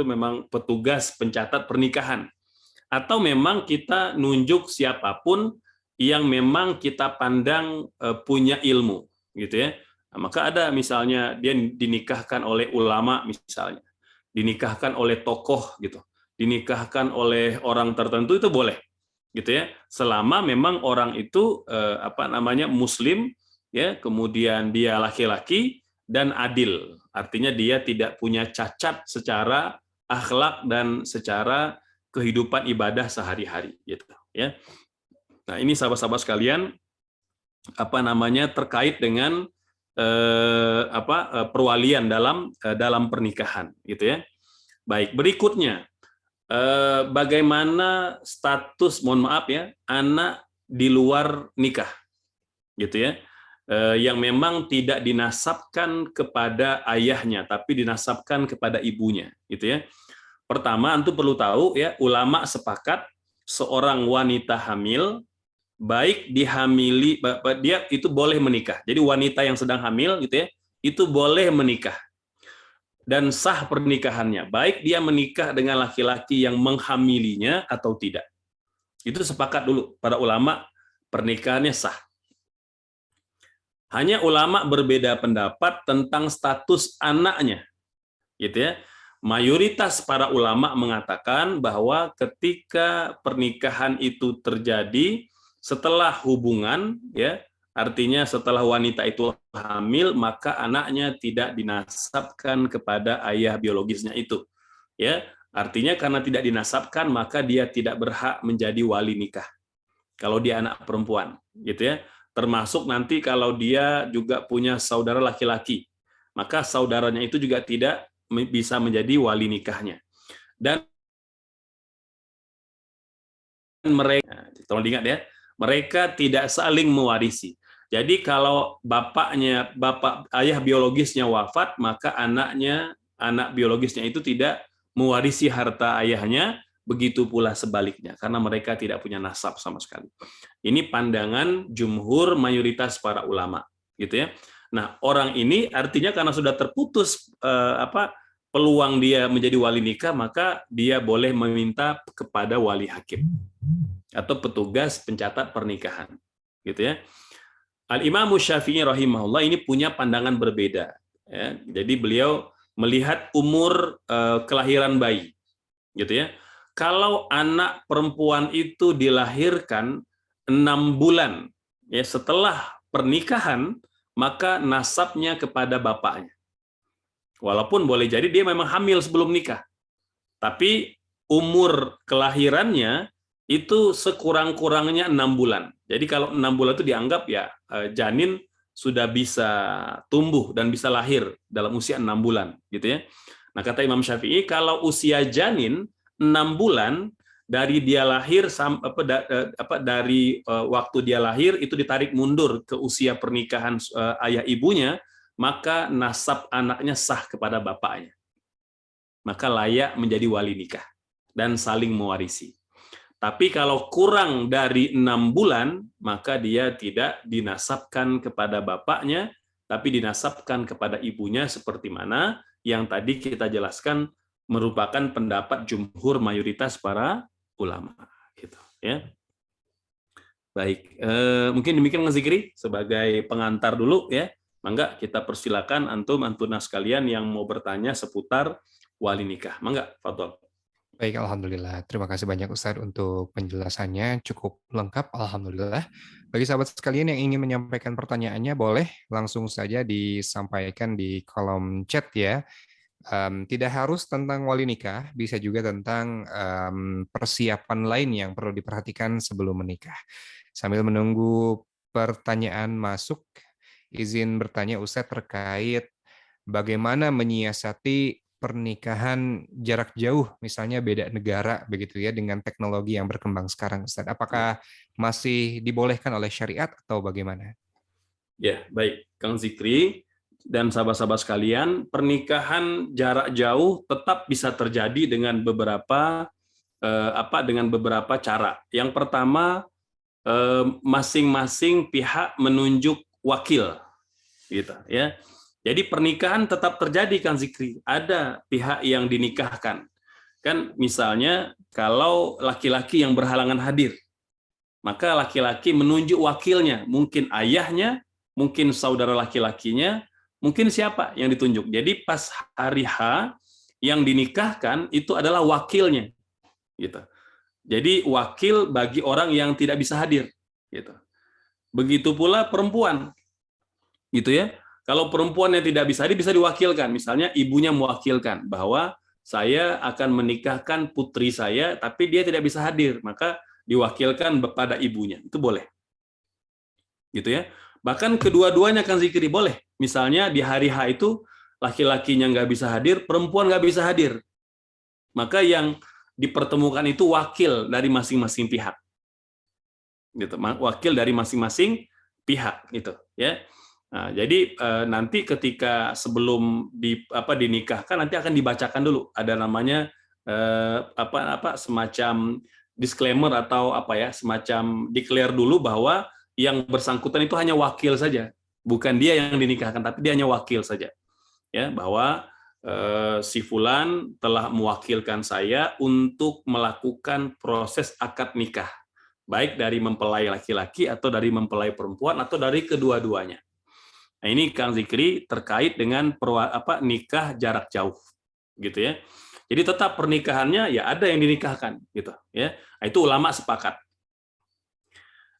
memang petugas pencatat pernikahan. Atau memang kita nunjuk siapapun yang memang kita pandang punya ilmu, gitu ya. Nah, maka ada misalnya dia dinikahkan oleh ulama misalnya, dinikahkan oleh tokoh gitu, dinikahkan oleh orang tertentu itu boleh, gitu ya. Selama memang orang itu muslim ya, kemudian dia laki-laki dan adil, artinya dia tidak punya cacat secara akhlak dan secara kehidupan ibadah sehari-hari, gitu ya. Nah ini sahabat-sahabat sekalian, terkait dengan perwalian dalam pernikahan, gitu ya. Baik, berikutnya bagaimana status, mohon maaf ya, anak di luar nikah, gitu ya, yang memang tidak dinasabkan kepada ayahnya tapi dinasabkan kepada ibunya, gitu ya. Pertama, antum perlu tahu ya, ulama sepakat seorang wanita hamil baik dihamili, dia itu boleh menikah. Jadi wanita yang sedang hamil gitu ya, itu boleh menikah. Dan sah pernikahannya, baik dia menikah dengan laki-laki yang menghamilinya atau tidak. Itu sepakat dulu para ulama, pernikahannya sah. Hanya ulama berbeda pendapat tentang status anaknya. Gitu ya. Mayoritas para ulama mengatakan bahwa ketika pernikahan itu terjadi setelah hubungan, ya, artinya setelah wanita itu hamil, maka anaknya tidak dinasabkan kepada ayah biologisnya itu. Ya, artinya karena tidak dinasabkan, maka dia tidak berhak menjadi wali nikah. Kalau dia anak perempuan, gitu ya. Termasuk nanti kalau dia juga punya saudara laki-laki, maka saudaranya itu juga tidak bisa menjadi wali nikahnya. Dan mereka, tolong diingat ya, mereka tidak saling mewarisi. Jadi kalau ayah biologisnya wafat, maka anaknya anak biologisnya itu tidak mewarisi harta ayahnya, begitu pula sebaliknya, karena mereka tidak punya nasab sama sekali. Ini pandangan jumhur mayoritas para ulama, gitu ya. Nah, orang ini artinya karena sudah terputus peluang dia menjadi wali nikah, maka dia boleh meminta kepada wali hakim atau petugas pencatat pernikahan, gitu ya. Al-Imam Syafi'i rahimahullah ini punya pandangan berbeda. Ya. Jadi beliau melihat umur kelahiran bayi, gitu ya. Kalau anak perempuan itu dilahirkan 6 bulan ya setelah pernikahan, maka nasabnya kepada bapaknya. Walaupun boleh jadi dia memang hamil sebelum nikah, tapi umur kelahirannya itu sekurang-kurangnya 6 bulan. Jadi kalau 6 bulan itu dianggap ya janin sudah bisa tumbuh dan bisa lahir dalam usia 6 bulan, gitu ya. Nah, kata Imam Syafi'i, kalau usia janin 6 bulan dari dia lahir dari waktu dia lahir itu ditarik mundur ke usia pernikahan ayah ibunya, maka nasab anaknya sah kepada bapaknya. Maka layak menjadi wali nikah dan saling mewarisi. Tapi kalau kurang dari 6 bulan, maka dia tidak dinasabkan kepada bapaknya, tapi dinasabkan kepada ibunya, seperti mana yang tadi kita jelaskan merupakan pendapat jumhur mayoritas para ulama. Gitu, ya. Baik, mungkin demikian Mas Zikri sebagai pengantar dulu ya. Mangga kita persilakan antuna sekalian yang mau bertanya seputar wali nikah. Mangga, fadhol. Baik, alhamdulillah. Terima kasih banyak Ustadz untuk penjelasannya, cukup lengkap, alhamdulillah. Bagi sahabat sekalian yang ingin menyampaikan pertanyaannya, boleh langsung saja disampaikan di kolom chat ya. Tidak harus tentang wali nikah, bisa juga tentang persiapan lain yang perlu diperhatikan sebelum menikah. Sambil menunggu pertanyaan masuk, izin bertanya Ustadz terkait bagaimana menyiasati pernikahan jarak jauh, misalnya beda negara begitu ya, dengan teknologi yang berkembang sekarang, Ustadz. Apakah masih dibolehkan oleh syariat atau bagaimana? Ya, baik, Kang Zikri dan sahabat-sahabat sekalian, pernikahan jarak jauh tetap bisa terjadi dengan beberapa cara. Yang pertama, masing-masing pihak menunjuk wakil, gitu ya. Jadi pernikahan tetap terjadi, Kang Zikri. Ada pihak yang dinikahkan. Kan misalnya kalau laki-laki yang berhalangan hadir, maka laki-laki menunjuk wakilnya, mungkin ayahnya, mungkin saudara laki-lakinya, mungkin siapa yang ditunjuk. Jadi pas hari H yang dinikahkan itu adalah wakilnya, gitu. Jadi wakil bagi orang yang tidak bisa hadir, gitu. Begitu pula perempuan, gitu ya. Kalau perempuan yang tidak bisa hadir bisa diwakilkan, misalnya ibunya mewakilkan bahwa saya akan menikahkan putri saya, tapi dia tidak bisa hadir, maka diwakilkan kepada ibunya, itu boleh, gitu ya. Bahkan kedua-duanya kan zikri boleh. Misalnya di hari H itu laki-lakinya nggak bisa hadir, perempuan nggak bisa hadir, maka yang dipertemukan itu wakil dari masing-masing pihak, gitu. Wakil dari masing-masing pihak, gitu ya. Nah, jadi nanti ketika sebelum dinikahkan nanti akan dibacakan dulu, ada namanya semacam disclaimer atau semacam declare dulu bahwa yang bersangkutan itu hanya wakil saja, bukan dia yang dinikahkan, tapi dia hanya wakil saja, ya, bahwa si fulan telah mewakilkan saya untuk melakukan proses akad nikah, baik dari mempelai laki-laki atau dari mempelai perempuan atau dari kedua-duanya. Nah, ini Kang Zikri terkait dengan nikah jarak jauh, gitu ya. Jadi tetap pernikahannya ya ada yang dinikahkan, gitu ya. Nah, itu ulama sepakat.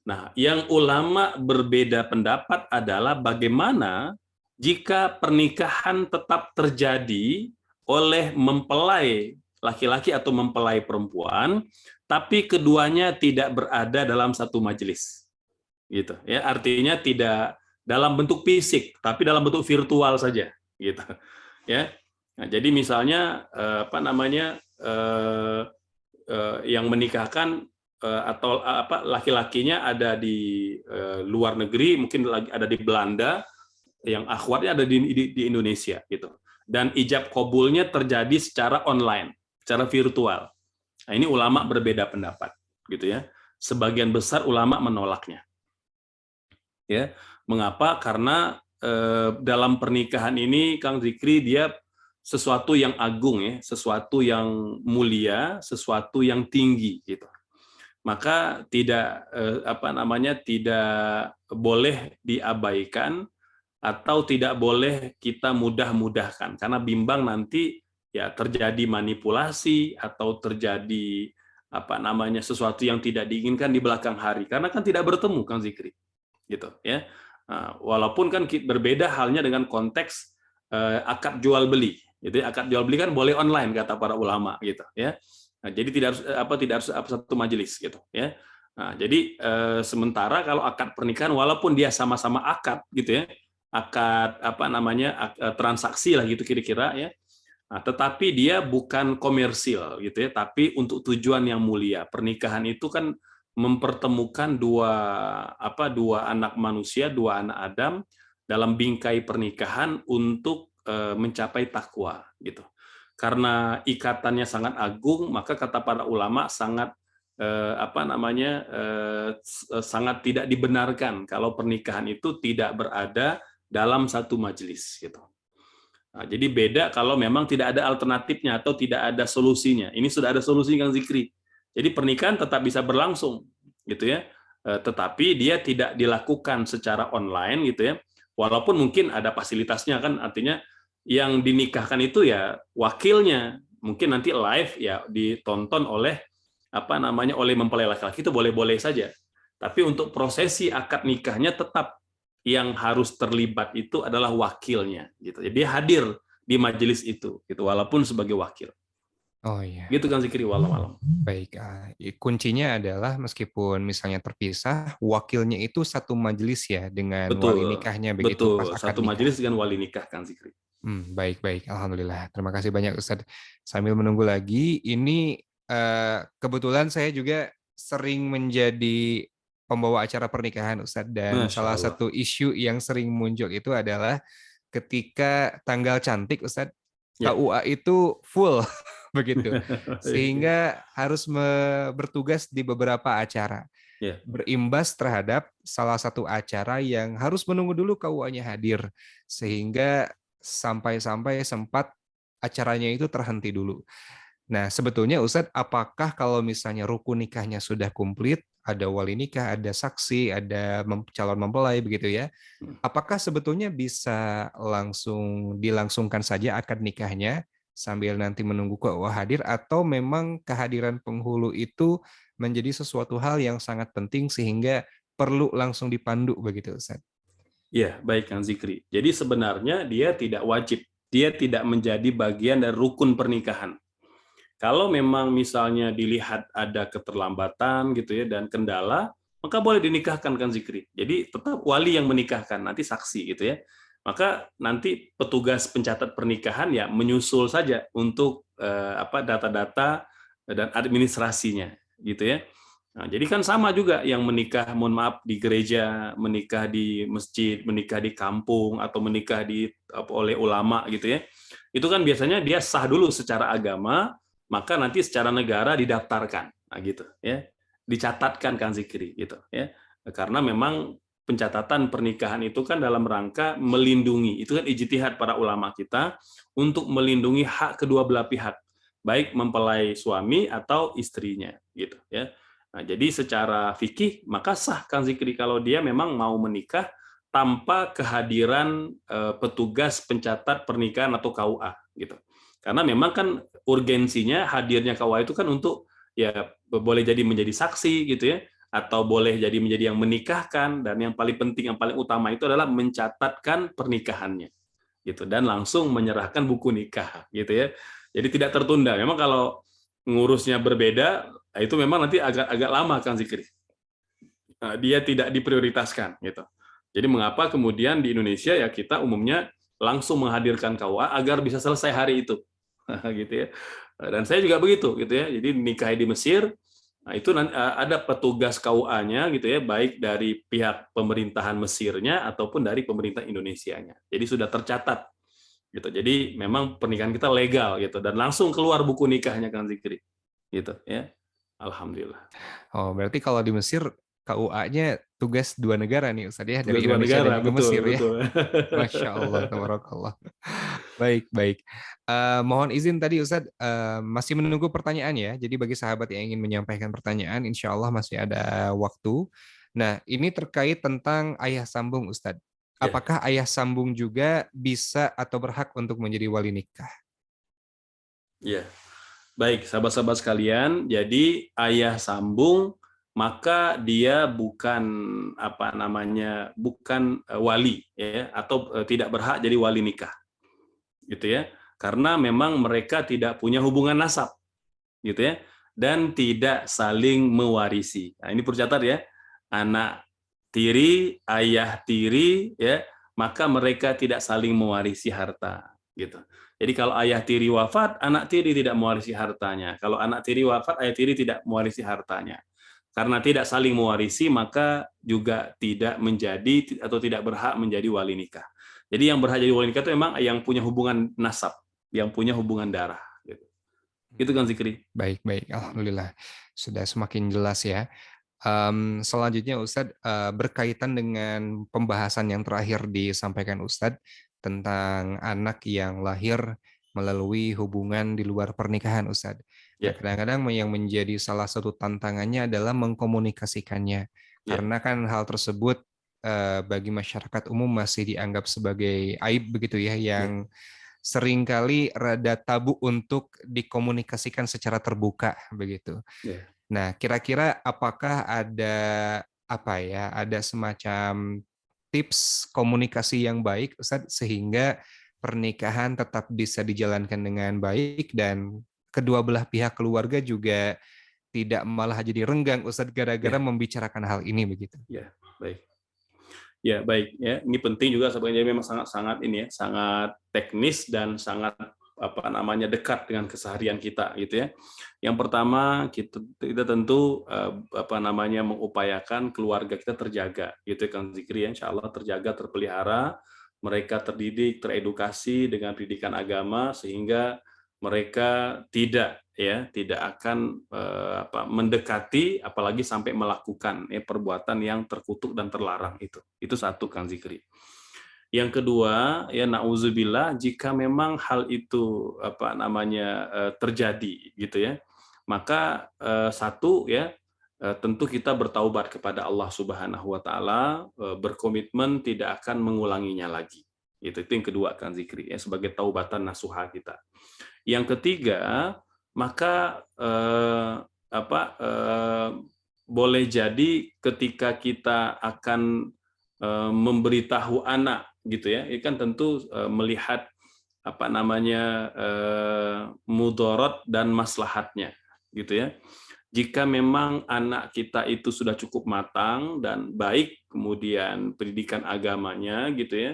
Nah, yang ulama berbeda pendapat adalah bagaimana jika pernikahan tetap terjadi oleh mempelai laki-laki atau mempelai perempuan, tapi keduanya tidak berada dalam satu majelis, gitu ya. Artinya tidak dalam bentuk fisik, tapi dalam bentuk virtual saja, gitu ya. Nah, jadi misalnya yang menikahkan atau laki-lakinya ada di luar negeri, mungkin lagi ada di Belanda, yang akhwatnya ada di Indonesia, gitu. dan ijab kabulnya terjadi secara online, secara virtual. Nah, ini ulama berbeda pendapat, gitu ya. Sebagian besar ulama menolaknya. Ya, mengapa? Karena dalam pernikahan ini, Kang Zikri, dia sesuatu yang agung ya, sesuatu yang mulia, sesuatu yang tinggi, gitu. Maka tidak tidak boleh diabaikan atau tidak boleh kita mudah-mudahkan, karena bimbang nanti ya terjadi manipulasi atau terjadi sesuatu yang tidak diinginkan di belakang hari, karena kan tidak bertemu, Kang Zikri, gitu ya. Walaupun kan berbeda halnya dengan konteks akad jual beli, gitu ya. Akad jual beli kan boleh online kata para ulama, gitu ya. Nah, jadi tidak harus satu majelis, gitu ya. Nah, jadi sementara kalau akad pernikahan walaupun dia sama-sama akad, gitu ya, akad transaksi lah gitu kira-kira ya. Nah, tetapi dia bukan komersil gitu ya, tapi untuk tujuan yang mulia. Pernikahan itu kan mempertemukan dua anak manusia, dua anak Adam dalam bingkai pernikahan untuk mencapai takwa gitu. Karena ikatannya sangat agung, maka kata para ulama sangat sangat tidak dibenarkan kalau pernikahan itu tidak berada dalam satu majelis gitu. Nah, jadi beda kalau memang tidak ada alternatifnya atau tidak ada solusinya. Ini sudah ada solusi, Kang Zikri. Jadi pernikahan tetap bisa berlangsung gitu ya. Tetapi dia tidak dilakukan secara online gitu ya. Walaupun mungkin ada fasilitasnya, kan artinya yang dinikahkan itu ya wakilnya. Mungkin nanti live ya ditonton oleh oleh mempelai laki-laki, itu boleh-boleh saja. Tapi untuk prosesi akad nikahnya tetap yang harus terlibat itu adalah wakilnya gitu. Jadi dia hadir di majelis itu gitu, walaupun sebagai wakil. Oh iya. Gitu kan Zikri, wallahualam. Baik, kuncinya adalah meskipun misalnya terpisah, wakilnya itu satu majelis ya dengan wali nikahnya begitu pas akad satu nikah. majelis dengan wali nikah, Kang Zikri. Baik, alhamdulillah. Terima kasih banyak Ustadz. Sambil menunggu lagi, ini kebetulan saya juga sering menjadi pembawa acara pernikahan Ustadz, dan Masya salah Allah. satu isu yang sering muncul itu adalah ketika tanggal cantik Ustadz, Ya. KUA itu full begitu, sehingga harus bertugas di beberapa acara. Ya. Berimbas terhadap salah satu acara yang harus menunggu dulu KUA-nya hadir, sehingga sampai-sampai sempat acaranya itu terhenti dulu. Nah, sebetulnya Ustadz, apakah kalau misalnya rukun nikahnya sudah komplit, ada wali nikah, ada saksi, ada calon mempelai begitu ya, apakah sebetulnya bisa langsung dilangsungkan saja akad nikahnya sambil nanti menunggu KUA hadir, atau memang kehadiran penghulu itu menjadi sesuatu hal yang sangat penting sehingga perlu langsung dipandu begitu Ustadz? Ya, baik Kang Zikri. Jadi sebenarnya dia tidak wajib, dia tidak menjadi bagian dari rukun pernikahan. Kalau memang misalnya dilihat ada keterlambatan gitu ya dan kendala, maka boleh dinikahkan, Kang Zikri. Jadi tetap wali yang menikahkan, nanti saksi gitu ya. Maka nanti petugas pencatat pernikahan ya menyusul saja untuk data-data dan administrasinya gitu ya. Nah, jadi kan sama juga yang menikah, mohon maaf, di gereja, menikah di masjid, menikah di kampung, atau menikah oleh ulama gitu ya. Itu kan biasanya dia sah dulu secara agama, maka nanti secara negara didaftarkan, nah gitu ya, dicatatkan, Kang Zikri gitu ya, karena memang pencatatan pernikahan itu kan dalam rangka melindungi, itu kan ijtihad para ulama kita untuk melindungi hak kedua belah pihak, baik mempelai suami atau istrinya gitu ya. Nah, jadi secara fikih maka sah, Kang Zikri, kalau dia memang mau menikah tanpa kehadiran petugas pencatat pernikahan atau KUA gitu. Karena memang kan urgensinya hadirnya KUA itu kan untuk ya boleh jadi menjadi saksi gitu ya, atau boleh jadi menjadi yang menikahkan, dan yang paling penting, yang paling utama itu adalah mencatatkan pernikahannya gitu dan langsung menyerahkan buku nikah gitu ya. Jadi tidak tertunda. Memang kalau ngurusnya berbeda, itu memang nanti agak lama, Kang Zikri. Nah, dia tidak diprioritaskan gitu. Jadi mengapa kemudian di Indonesia ya kita umumnya langsung menghadirkan KUA agar bisa selesai hari itu. Gitu ya. Dan saya juga begitu gitu ya. Jadi nikahi di Mesir, nah itu ada petugas KUA-nya gitu ya, baik dari pihak pemerintahan Mesirnya ataupun dari pemerintah Indonesianya. Jadi sudah tercatat gitu. Jadi memang pernikahan kita legal gitu dan langsung keluar buku nikahnya Kang Zikri. Gitu ya. Alhamdulillah. Oh, berarti kalau di Mesir KUA-nya tugas dua negara nih Ustadz ya, dari Tugas dua Indonesia dan negara, juga betul, Mesir ya. betul. Masya Allah, tabarakallah. Baik, baik. Mohon izin tadi Ustadz, masih menunggu pertanyaan ya. Jadi bagi sahabat yang ingin menyampaikan pertanyaan, insya Allah masih ada waktu. Nah, ini terkait tentang ayah sambung Ustadz. Ya, Apakah ayah sambung juga bisa atau berhak untuk menjadi wali nikah? ya. Baik, sahabat-sahabat sekalian, jadi ayah sambung maka dia bukan apa namanya, bukan wali ya atau tidak berhak jadi wali nikah. Gitu ya. Karena memang mereka tidak punya hubungan nasab. Gitu ya. Dan tidak saling mewarisi. Nah, ini perlu catat ya. Anak tiri, ayah tiri ya, maka mereka tidak saling mewarisi harta gitu. Jadi kalau ayah tiri wafat, anak tiri tidak mewarisi hartanya. Kalau anak tiri wafat, ayah tiri tidak mewarisi hartanya. Karena tidak saling mewarisi, maka juga tidak menjadi atau tidak berhak menjadi wali nikah. Jadi yang berhak jadi wali nikah itu memang yang punya hubungan nasab, yang punya hubungan darah. Gitu. Itu kan Zikri. Baik, baik. Alhamdulillah. Sudah semakin jelas ya. Selanjutnya Ustadz, berkaitan dengan pembahasan yang terakhir disampaikan Ustadz tentang anak yang lahir melalui hubungan di luar pernikahan Ustadz. Nah, Ya, kadang-kadang yang menjadi salah satu tantangannya adalah mengkomunikasikannya. ya, Karena kan hal tersebut bagi masyarakat umum masih dianggap sebagai aib begitu ya, ya, yang seringkali rada tabu untuk dikomunikasikan secara terbuka begitu. ya. Nah, kira-kira apakah ada apa ya, ada semacam tips komunikasi yang baik Ustadz sehingga pernikahan tetap bisa dijalankan dengan baik dan kedua belah pihak keluarga juga tidak malah jadi renggang Ustadz gara-gara Ya, membicarakan hal ini begitu. ya, baik. Ya, baik ya. Ini penting juga sebenarnya memang sangat-sangat ini ya, sangat teknis dan sangat apa namanya dekat dengan keseharian kita gitu ya. Yang pertama kita tentu apa namanya mengupayakan keluarga kita terjaga gitu ya Kang Zikri ya. Insya Allah terjaga, terpelihara, mereka terdidik, teredukasi dengan pendidikan agama sehingga mereka tidak akan mendekati apalagi sampai melakukan perbuatan yang terkutuk dan terlarang itu satu Kang Zikri. Yang kedua ya nauzubillah jika memang hal itu apa namanya terjadi gitu ya maka satu ya tentu kita bertaubat kepada Allah Subhanahu wa taala berkomitmen tidak akan mengulanginya lagi itu yang kedua Kang Zikri ya sebagai taubatan nasuha kita. Yang ketiga, maka boleh jadi ketika kita akan memberitahu anak, gitu ya, ini kan tentu melihat apa namanya mudorot dan maslahatnya, gitu ya. Jika memang anak kita itu sudah cukup matang dan baik, kemudian pendidikan agamanya, gitu ya,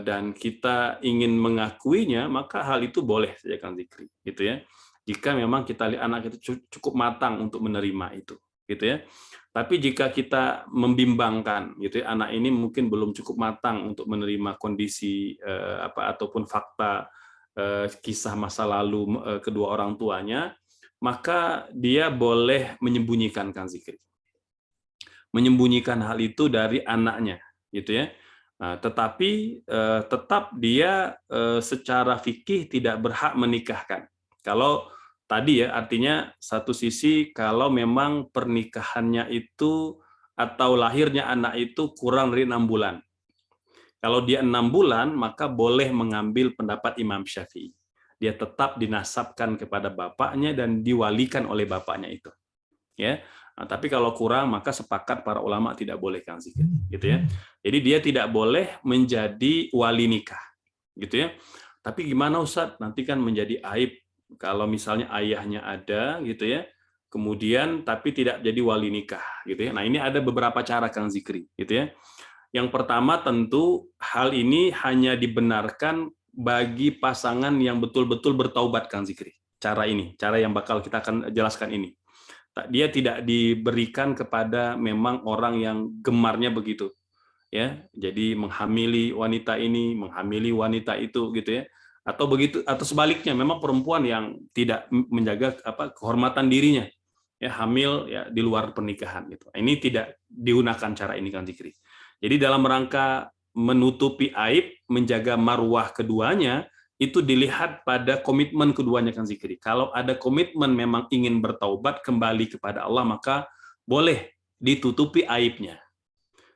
dan kita ingin mengakuinya, maka hal itu boleh saja Kang Zikri, gitu ya. Jika memang kita lihat anak itu cukup matang untuk menerima itu, gitu ya. Tapi jika kita membimbangkan, gitu ya, anak ini mungkin belum cukup matang untuk menerima kondisi ataupun fakta kisah masa lalu kedua orang tuanya, maka dia boleh menyembunyikan Kang Zikri, menyembunyikan hal itu dari anaknya, gitu ya. Nah, tetapi tetap dia secara fikih tidak berhak menikahkan. Kalau tadi ya artinya satu sisi kalau memang pernikahannya itu atau lahirnya anak itu kurang dari 6 bulan. Kalau dia 6 bulan maka boleh mengambil pendapat Imam Syafi'i. Dia tetap dinasabkan kepada bapaknya dan diwalikan oleh bapaknya itu. Ya. Nah, tapi kalau kurang maka sepakat para ulama tidak boleh Kang Zikri, gitu ya. Jadi dia tidak boleh menjadi wali nikah, gitu ya. Tapi gimana Ustadz? Nanti kan menjadi aib kalau misalnya ayahnya ada, gitu ya. Kemudian tapi tidak jadi wali nikah, gitu ya. Nah, ini ada beberapa cara Kang Zikri, gitu ya. Yang pertama tentu hal ini hanya dibenarkan bagi pasangan yang betul-betul bertaubat Kang Zikri. Cara ini, cara yang bakal kita akan jelaskan ini. Dia tidak diberikan kepada memang orang yang gemarnya begitu. ya. Jadi menghamili wanita ini, menghamili wanita itu gitu ya. Atau begitu, atau sebaliknya memang perempuan yang tidak menjaga kehormatan dirinya, ya, hamil ya di luar pernikahan gitu. Ini tidak digunakan cara ini, Kang Zikri. Jadi dalam rangka menutupi aib, menjaga marwah keduanya, itu dilihat pada komitmen keduanya, Kang Zikri. Kalau ada komitmen memang ingin bertaubat kembali kepada Allah, maka boleh ditutupi aibnya.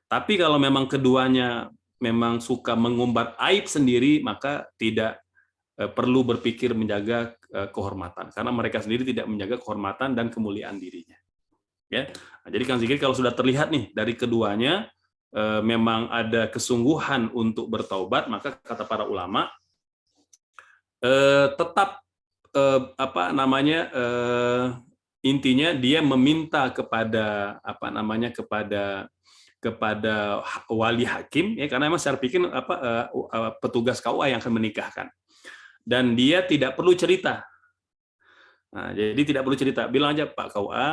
Tapi kalau memang keduanya memang suka mengumbar aib sendiri, maka tidak perlu berpikir menjaga kehormatan, karena mereka sendiri tidak menjaga kehormatan dan kemuliaan dirinya. Ya, nah, jadi Kang Zikri kalau sudah terlihat nih dari keduanya memang ada kesungguhan untuk bertaubat, maka kata para ulama tetap intinya dia meminta kepada kepada wali hakim, ya, karena memang secara pikir petugas KUA yang akan menikahkan, dan dia tidak perlu cerita. Nah, jadi tidak perlu cerita, bilang aja, Pak KUA,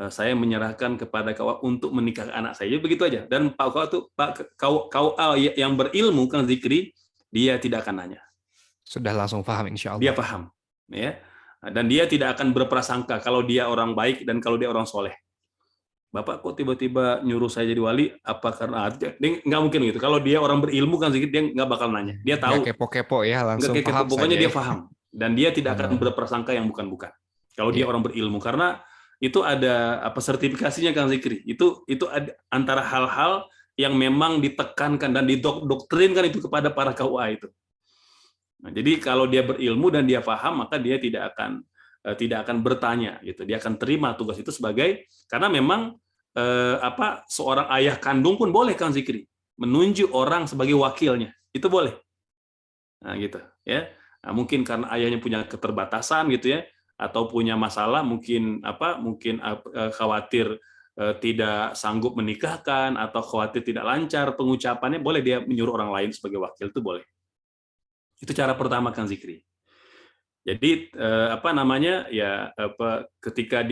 saya menyerahkan kepada KUA untuk menikahkan anak saya, jadi begitu aja. Dan Pak KUA itu KUA yang berilmu, Kang Zikri, dia tidak akan nanya. Sudah langsung paham, insya Allah. Dia paham, ya. Dan dia tidak akan berprasangka kalau dia orang baik dan kalau dia orang soleh. Bapak kok tiba-tiba nyuruh saya jadi wali, apa karena dia nggak mungkin gitu. Kalau dia orang berilmu, kan sedikit, dia nggak bakal nanya. Dia tahu. Nggak kepo-kepo ya, langsung nggak kepo, paham pokoknya saja. Dia paham. Dan dia tidak akan berprasangka yang bukan-bukan. Kalau dia orang berilmu, karena itu ada sertifikasinya, Kang Zikri. Itu ada antara hal-hal yang memang ditekankan dan didoktrinkan itu kepada para KUA itu. Nah, jadi kalau dia berilmu dan dia paham, maka dia tidak akan bertanya gitu. Dia akan terima tugas itu sebagai, karena memang seorang ayah kandung pun boleh, Kang Zikri, menunjuk orang sebagai wakilnya. Itu boleh. Nah, gitu ya. Nah, mungkin karena ayahnya punya keterbatasan gitu ya, atau punya masalah, mungkin khawatir tidak sanggup menikahkan, atau khawatir tidak lancar pengucapannya, boleh dia menyuruh orang lain sebagai wakil, itu boleh. Itu cara pertama, Kang Zikri. Jadi ketika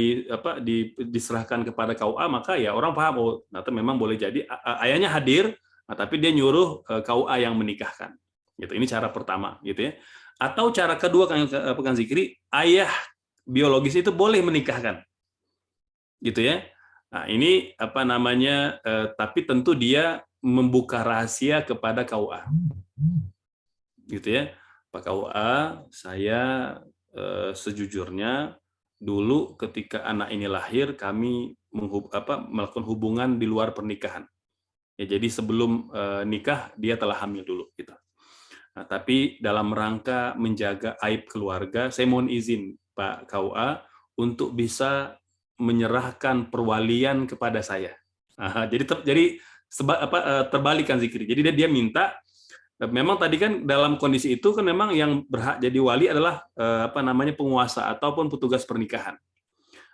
diserahkan kepada KUA, maka ya orang paham, ternyata memang boleh jadi ayahnya hadir, tapi dia nyuruh KUA yang menikahkan. Gitu. Ini cara pertama, gitu ya. Atau cara kedua, Kang Zikri, ayah biologis itu boleh menikahkan, gitu ya. Nah, ini tapi tentu dia membuka rahasia kepada KUA. Gitu ya, Pak KUA, saya sejujurnya dulu ketika anak ini lahir, kami melakukan hubungan di luar pernikahan. Ya, jadi sebelum nikah dia telah hamil dulu gitu. Nah, tapi dalam rangka menjaga aib keluarga, saya mohon izin Pak KUA untuk bisa menyerahkan perwalian kepada saya. Nah, jadi terbalik, Kang Zikri. Jadi dia minta. Memang tadi kan dalam kondisi itu kan memang yang berhak jadi wali adalah penguasa ataupun petugas pernikahan.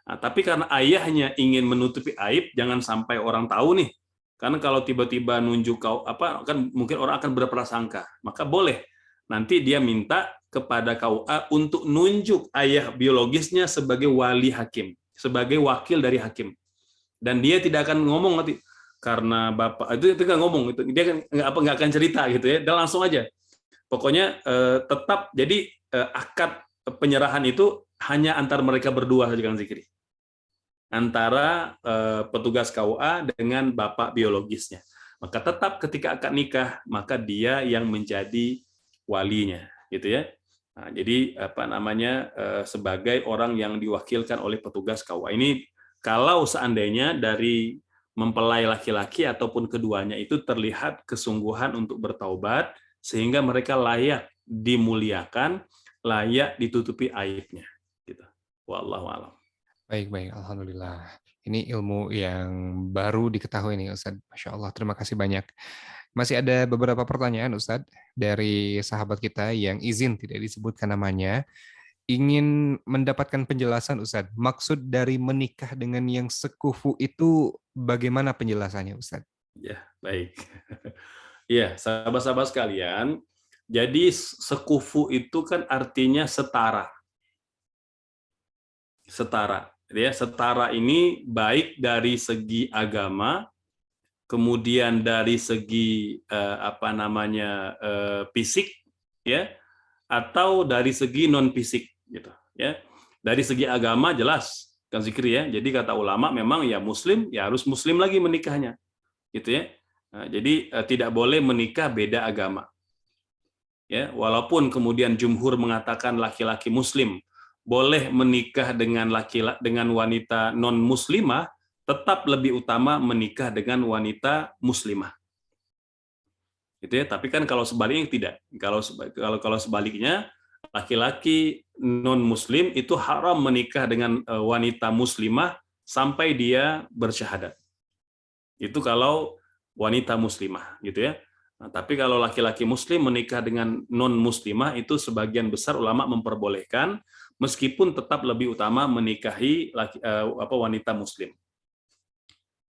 Nah, tapi karena ayahnya ingin menutupi aib, jangan sampai orang tahu nih. Karena kalau tiba-tiba nunjuk kan mungkin orang akan berprasangka. Maka boleh nanti dia minta kepada KUA untuk nunjuk ayah biologisnya sebagai wali hakim, sebagai wakil dari hakim. Dan dia tidak akan ngomong nanti, karena bapak itu nggak ngomong, itu dia kan nggak akan cerita gitu ya, dan langsung aja. Pokoknya tetap jadi akad penyerahan itu hanya antar mereka berdua saja, Kang Zikri, antara petugas KUA dengan bapak biologisnya. Maka tetap ketika akad nikah, maka dia yang menjadi walinya, gitu ya. Nah, jadi sebagai orang yang diwakilkan oleh petugas KUA. Ini kalau seandainya dari mempelai laki-laki ataupun keduanya itu terlihat kesungguhan untuk bertaubat, sehingga mereka layak dimuliakan, layak ditutupi aibnya. Gitu. Wallahu a'lam. Baik, alhamdulillah. Ini ilmu yang baru diketahui nih, Ustadz. Masya Allah, terima kasih banyak. Masih ada beberapa pertanyaan, Ustadz, dari sahabat kita yang izin tidak disebutkan namanya. Ingin mendapatkan penjelasan, Ustadz. Maksud dari menikah dengan yang sekufu itu bagaimana penjelasannya, Ustadz? Ya, baik. Ya, sahabat-sahabat sekalian, jadi sekufu itu kan artinya setara. Setara. Ya, setara ini baik dari segi agama, kemudian dari segi fisik, ya, atau dari segi non fisik, gitu, ya. Dari segi agama jelas, Kang Zikri, ya. Jadi kata ulama memang ya Muslim ya harus Muslim lagi menikahnya, gitu ya. Nah, jadi tidak boleh menikah beda agama. Ya, walaupun kemudian jumhur mengatakan laki-laki Muslim boleh menikah dengan wanita non muslimah, tetap lebih utama menikah dengan wanita muslimah. Gitu ya. Tapi kan kalau sebaliknya tidak. Kalau sebaliknya laki-laki non muslim itu haram menikah dengan wanita muslimah sampai dia bersyahadat. Itu kalau wanita muslimah, gitu ya. Nah, tapi kalau laki-laki muslim menikah dengan non muslimah itu sebagian besar ulama memperbolehkan, meskipun tetap lebih utama menikahi wanita muslim,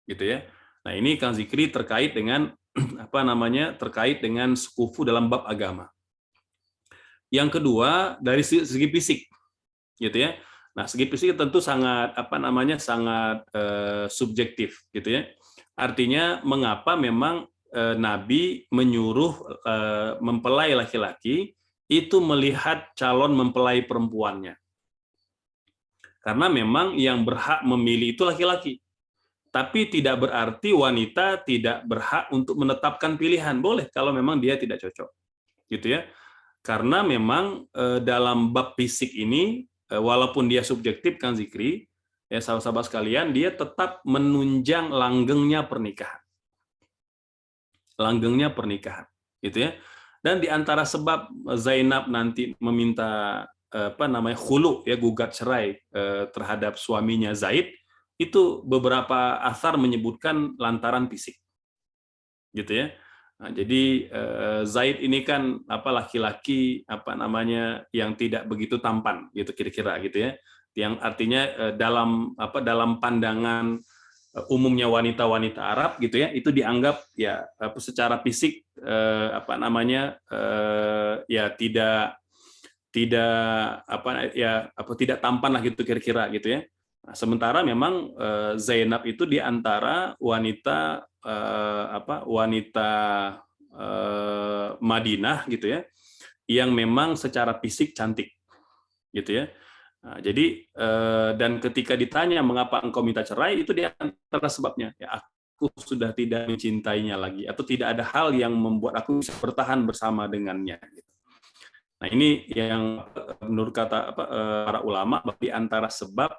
gitu ya. Nah, ini Kang Zikri terkait dengan terkait dengan sekufu dalam bab agama. Yang kedua dari segi fisik, gitu ya. Nah, segi fisik tentu sangat sangat subjektif, gitu ya. Artinya mengapa memang Nabi menyuruh mempelai laki-laki itu melihat calon mempelai perempuannya. Karena memang yang berhak memilih itu laki-laki. Tapi tidak berarti wanita tidak berhak untuk menetapkan pilihan. Boleh kalau memang dia tidak cocok. Gitu ya. Karena memang dalam bab fisik ini, walaupun dia subjektif, Kang Zikri, ya sahabat-sahabat sekalian, dia tetap menunjang langgengnya pernikahan. Langgengnya pernikahan, gitu ya. Dan di antara sebab Zainab nanti meminta khulu, ya, gugat cerai terhadap suaminya Zaid, itu beberapa asar menyebutkan lantaran fisik, gitu ya. Nah, jadi Zaid ini kan laki-laki yang tidak begitu tampan, gitu kira-kira, gitu ya. Yang artinya dalam pandangan umumnya wanita-wanita Arab, gitu ya, itu dianggap ya secara fisik tidak tampan lah, gitu kira-kira, gitu ya. Nah, sementara memang Zainab itu di antara wanita Madinah, gitu ya, yang memang secara fisik cantik, gitu ya. Nah, jadi dan ketika ditanya mengapa engkau minta cerai, itu di antara sebabnya, ya, aku sudah tidak mencintainya lagi, atau tidak ada hal yang membuat aku bisa bertahan bersama dengannya. Nah, ini yang menurut kata para ulama di antara sebab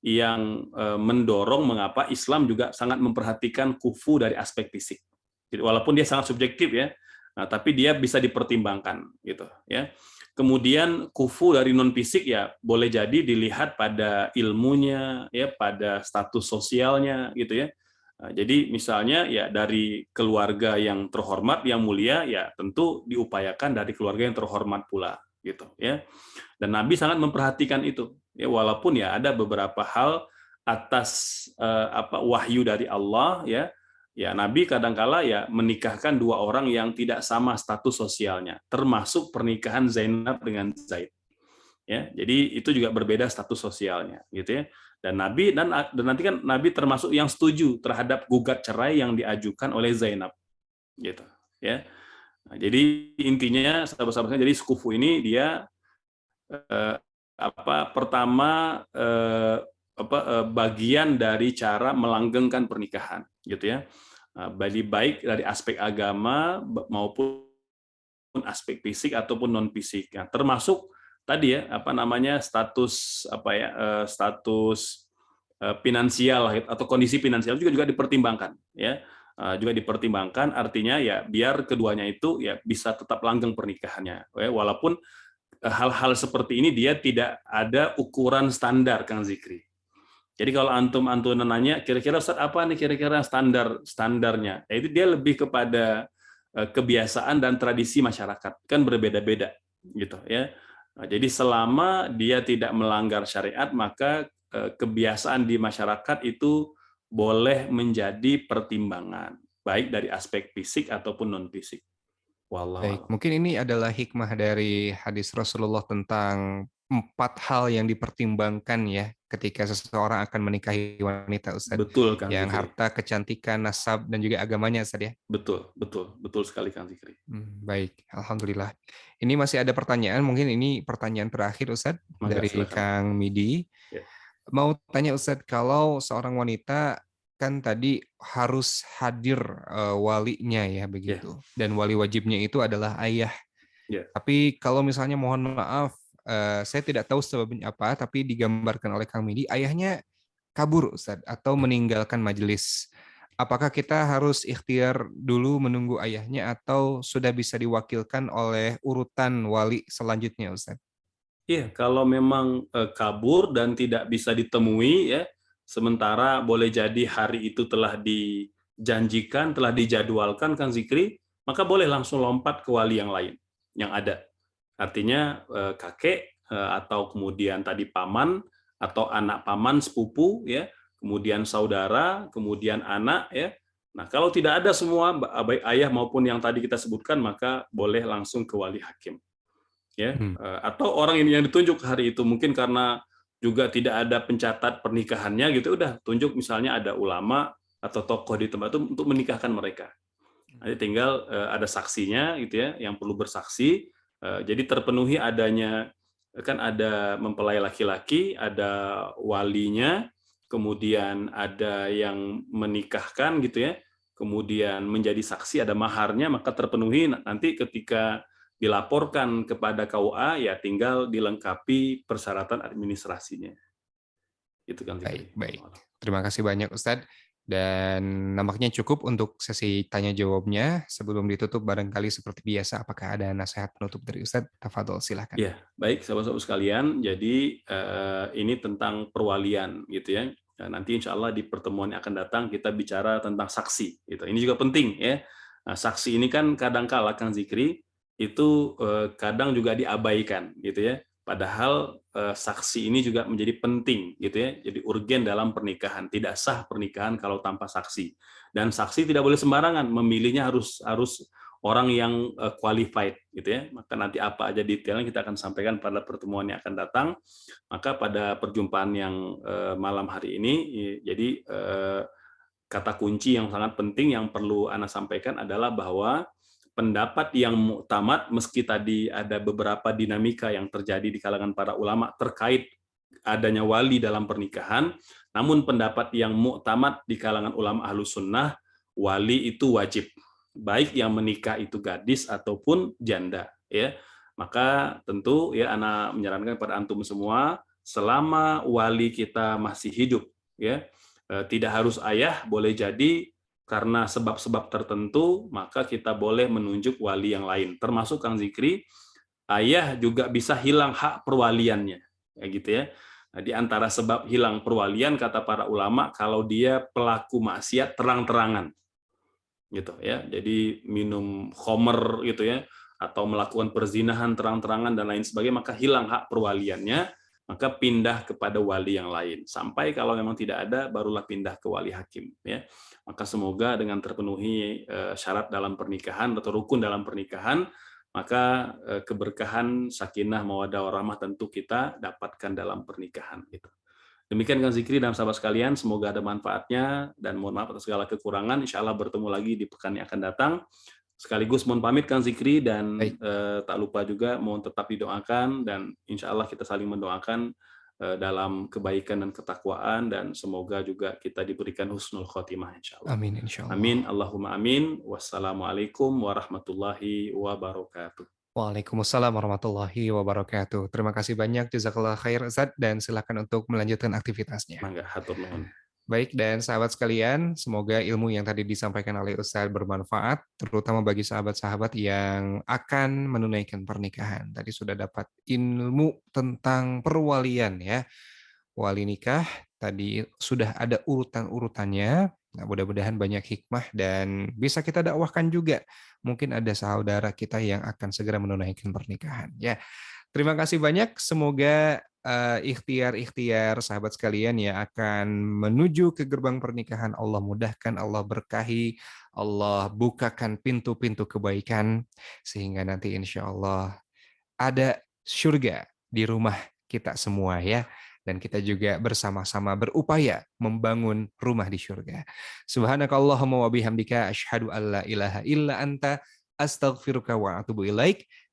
yang mendorong mengapa Islam juga sangat memperhatikan kufu dari aspek fisik. Jadi, walaupun dia sangat subjektif, ya, nah, tapi dia bisa dipertimbangkan, gitu ya. Kemudian kufu dari non fisik ya boleh jadi dilihat pada ilmunya, ya, pada status sosialnya, gitu ya. Nah, jadi misalnya ya dari keluarga yang terhormat, yang mulia, ya tentu diupayakan dari keluarga yang terhormat pula, gitu ya. Dan Nabi sangat memperhatikan itu, ya, walaupun ya ada beberapa hal atas wahyu dari Allah, ya. Ya, Nabi kadangkala ya menikahkan dua orang yang tidak sama status sosialnya, termasuk pernikahan Zainab dengan Zaid. Ya, jadi itu juga berbeda status sosialnya, gitu ya. Dan nanti kan Nabi termasuk yang setuju terhadap gugat cerai yang diajukan oleh Zainab, gitu ya. Nah, jadi intinya sahabat-sahabatnya, jadi sekufu ini dia pertama bagian dari cara melanggengkan pernikahan, gitu ya. Baik dari aspek agama maupun aspek fisik ataupun non fisik. Nah, termasuk tadi ya status status finansial atau kondisi finansial juga dipertimbangkan, ya. Juga dipertimbangkan, artinya ya biar keduanya itu ya bisa tetap langgeng pernikahannya, ya, walaupun hal-hal seperti ini dia tidak ada ukuran standar, Kang Zikri. Jadi kalau antum nanya kira-kira Ustaz apa nih kira-kira standarnya, ya itu dia lebih kepada kebiasaan dan tradisi masyarakat, kan berbeda-beda, gitu ya. Nah, jadi selama dia tidak melanggar syariat, maka kebiasaan di masyarakat itu boleh menjadi pertimbangan, baik dari aspek fisik ataupun non fisik. Wallahu Baik, a'lam. mungkin ini adalah hikmah dari hadis Rasulullah tentang 4 hal yang dipertimbangkan ya ketika seseorang akan menikahi wanita, Ustadz. Betul Kang Yang Zikri. harta, kecantikan, nasab, dan juga agamanya, Ustadz ya. Betul, betul, betul sekali Kang Zikri. Baik, alhamdulillah. Ini masih ada pertanyaan, mungkin ini pertanyaan terakhir, Ustadz, Mangga dari silakan. Kang Midi. Ya. Mau tanya Ustadz, kalau seorang wanita kan tadi harus hadir walinya ya begitu, dan wali wajibnya itu adalah ayah. Ya. Tapi kalau misalnya mohon maaf, saya tidak tahu sebabnya apa, tapi digambarkan oleh Kang Midi, ayahnya kabur Ustadz, atau meninggalkan majelis. Apakah kita harus ikhtiar dulu menunggu ayahnya, atau sudah bisa diwakilkan oleh urutan wali selanjutnya Ustadz? Iya, kalau memang kabur dan tidak bisa ditemui ya, sementara boleh jadi hari itu telah dijanjikan, telah dijadwalkan Kang Zikri, maka boleh langsung lompat ke wali yang lain yang ada. Artinya kakek atau kemudian tadi paman atau anak paman sepupu ya, kemudian saudara, kemudian anak ya. Nah, kalau tidak ada semua baik ayah maupun yang tadi kita sebutkan, maka boleh langsung ke wali hakim. Ya, atau orang ini yang ditunjuk hari itu mungkin karena juga tidak ada pencatat pernikahannya gitu, udah tunjuk misalnya ada ulama atau tokoh di tempat itu untuk menikahkan mereka. Jadi tinggal ada saksinya gitu ya, yang perlu bersaksi. Jadi terpenuhi adanya, kan ada mempelai laki-laki, ada walinya, kemudian ada yang menikahkan gitu ya, kemudian menjadi saksi, ada maharnya, maka terpenuhi. Nanti ketika dilaporkan kepada KUA, ya tinggal dilengkapi persyaratan administrasinya. Itu kan Zikri. Baik. Terima kasih banyak Ustadz. Dan nampaknya cukup untuk sesi tanya jawabnya. Sebelum ditutup barangkali seperti biasa, apakah ada nasihat penutup dari Ustadz? Tafadhol, silakan. Ya, baik sahabat-sahabat sekalian. Jadi ini tentang perwalian gitu ya. Nanti insya Allah di pertemuan yang akan datang kita bicara tentang saksi. Gitu. Ini juga penting ya. Nah, saksi ini kan kadang-kala Kang Zikri itu kadang juga diabaikan gitu ya. Padahal saksi ini juga menjadi penting gitu ya. Jadi urgen dalam pernikahan. Tidak sah pernikahan kalau tanpa saksi. Dan saksi tidak boleh sembarangan. Memilihnya harus orang yang qualified gitu ya. Maka nanti apa aja detailnya kita akan sampaikan pada pertemuan yang akan datang. Maka pada perjumpaan yang malam hari ini, jadi kata kunci yang sangat penting yang perlu Ana sampaikan adalah bahwa pendapat yang muktamad, meski tadi ada beberapa dinamika yang terjadi di kalangan para ulama terkait adanya wali dalam pernikahan, namun pendapat yang muktamad di kalangan ulama Ahlus Sunnah, wali itu wajib, baik yang menikah itu gadis ataupun janda ya. Maka tentu ya Ana menyarankan kepada antum semua, selama wali kita masih hidup ya, tidak harus ayah, boleh jadi karena sebab-sebab tertentu maka kita boleh menunjuk wali yang lain, termasuk Kang Zikri, ayah juga bisa hilang hak perwaliannya ya gitu ya. Nah, di antara sebab hilang perwalian kata para ulama, kalau dia pelaku maksiat terang-terangan gitu ya, jadi minum khamr gitu ya, atau melakukan perzinahan terang-terangan dan lain sebagainya, maka hilang hak perwaliannya, maka pindah kepada wali yang lain. Sampai kalau memang tidak ada, barulah pindah ke wali hakim ya. Maka semoga dengan terpenuhi syarat dalam pernikahan atau rukun dalam pernikahan, maka keberkahan, sakinah, mawaddah warahmah tentu kita dapatkan dalam pernikahan gitu. Demikian Kang Zikri dan sahabat sekalian, semoga ada manfaatnya dan mohon maaf atas segala kekurangan. Insya Allah bertemu lagi di pekan yang akan datang. Sekaligus mohon pamit Kang Zikri dan tak lupa juga mohon tetap didoakan dan insya Allah kita saling mendoakan dalam kebaikan dan ketakwaan dan semoga juga kita diberikan husnul khotimah insya Allah. Amin insya Allah. Amin, Allahumma amin. Wassalamualaikum warahmatullahi wabarakatuh. Waalaikumsalam warahmatullahi wabarakatuh. Terima kasih banyak, jazakallah khair Ustadz, dan silakan untuk melanjutkan aktivitasnya. Mangga, hatur nuhun. Baik, dan sahabat sekalian, semoga ilmu yang tadi disampaikan oleh Ustadz bermanfaat, terutama bagi sahabat-sahabat yang akan menunaikan pernikahan. Tadi sudah dapat ilmu tentang perwalian ya. Wali nikah, tadi sudah ada urutan-urutannya. Nah, mudah-mudahan banyak hikmah dan bisa kita dakwahkan juga. Mungkin ada saudara kita yang akan segera menunaikan pernikahan. Ya, terima kasih banyak. Semoga ikhtiar-ikhtiar sahabat sekalian ya akan menuju ke gerbang pernikahan. Allah mudahkan, Allah berkahi, Allah bukakan pintu-pintu kebaikan sehingga nanti insya Allah ada surga di rumah kita semua ya. Dan kita juga bersama-sama berupaya membangun rumah di surga. Subhanakallahumma wa bihamdika asyhadu an la ilaha illa anta astaghfiruka wa atubu ilaik.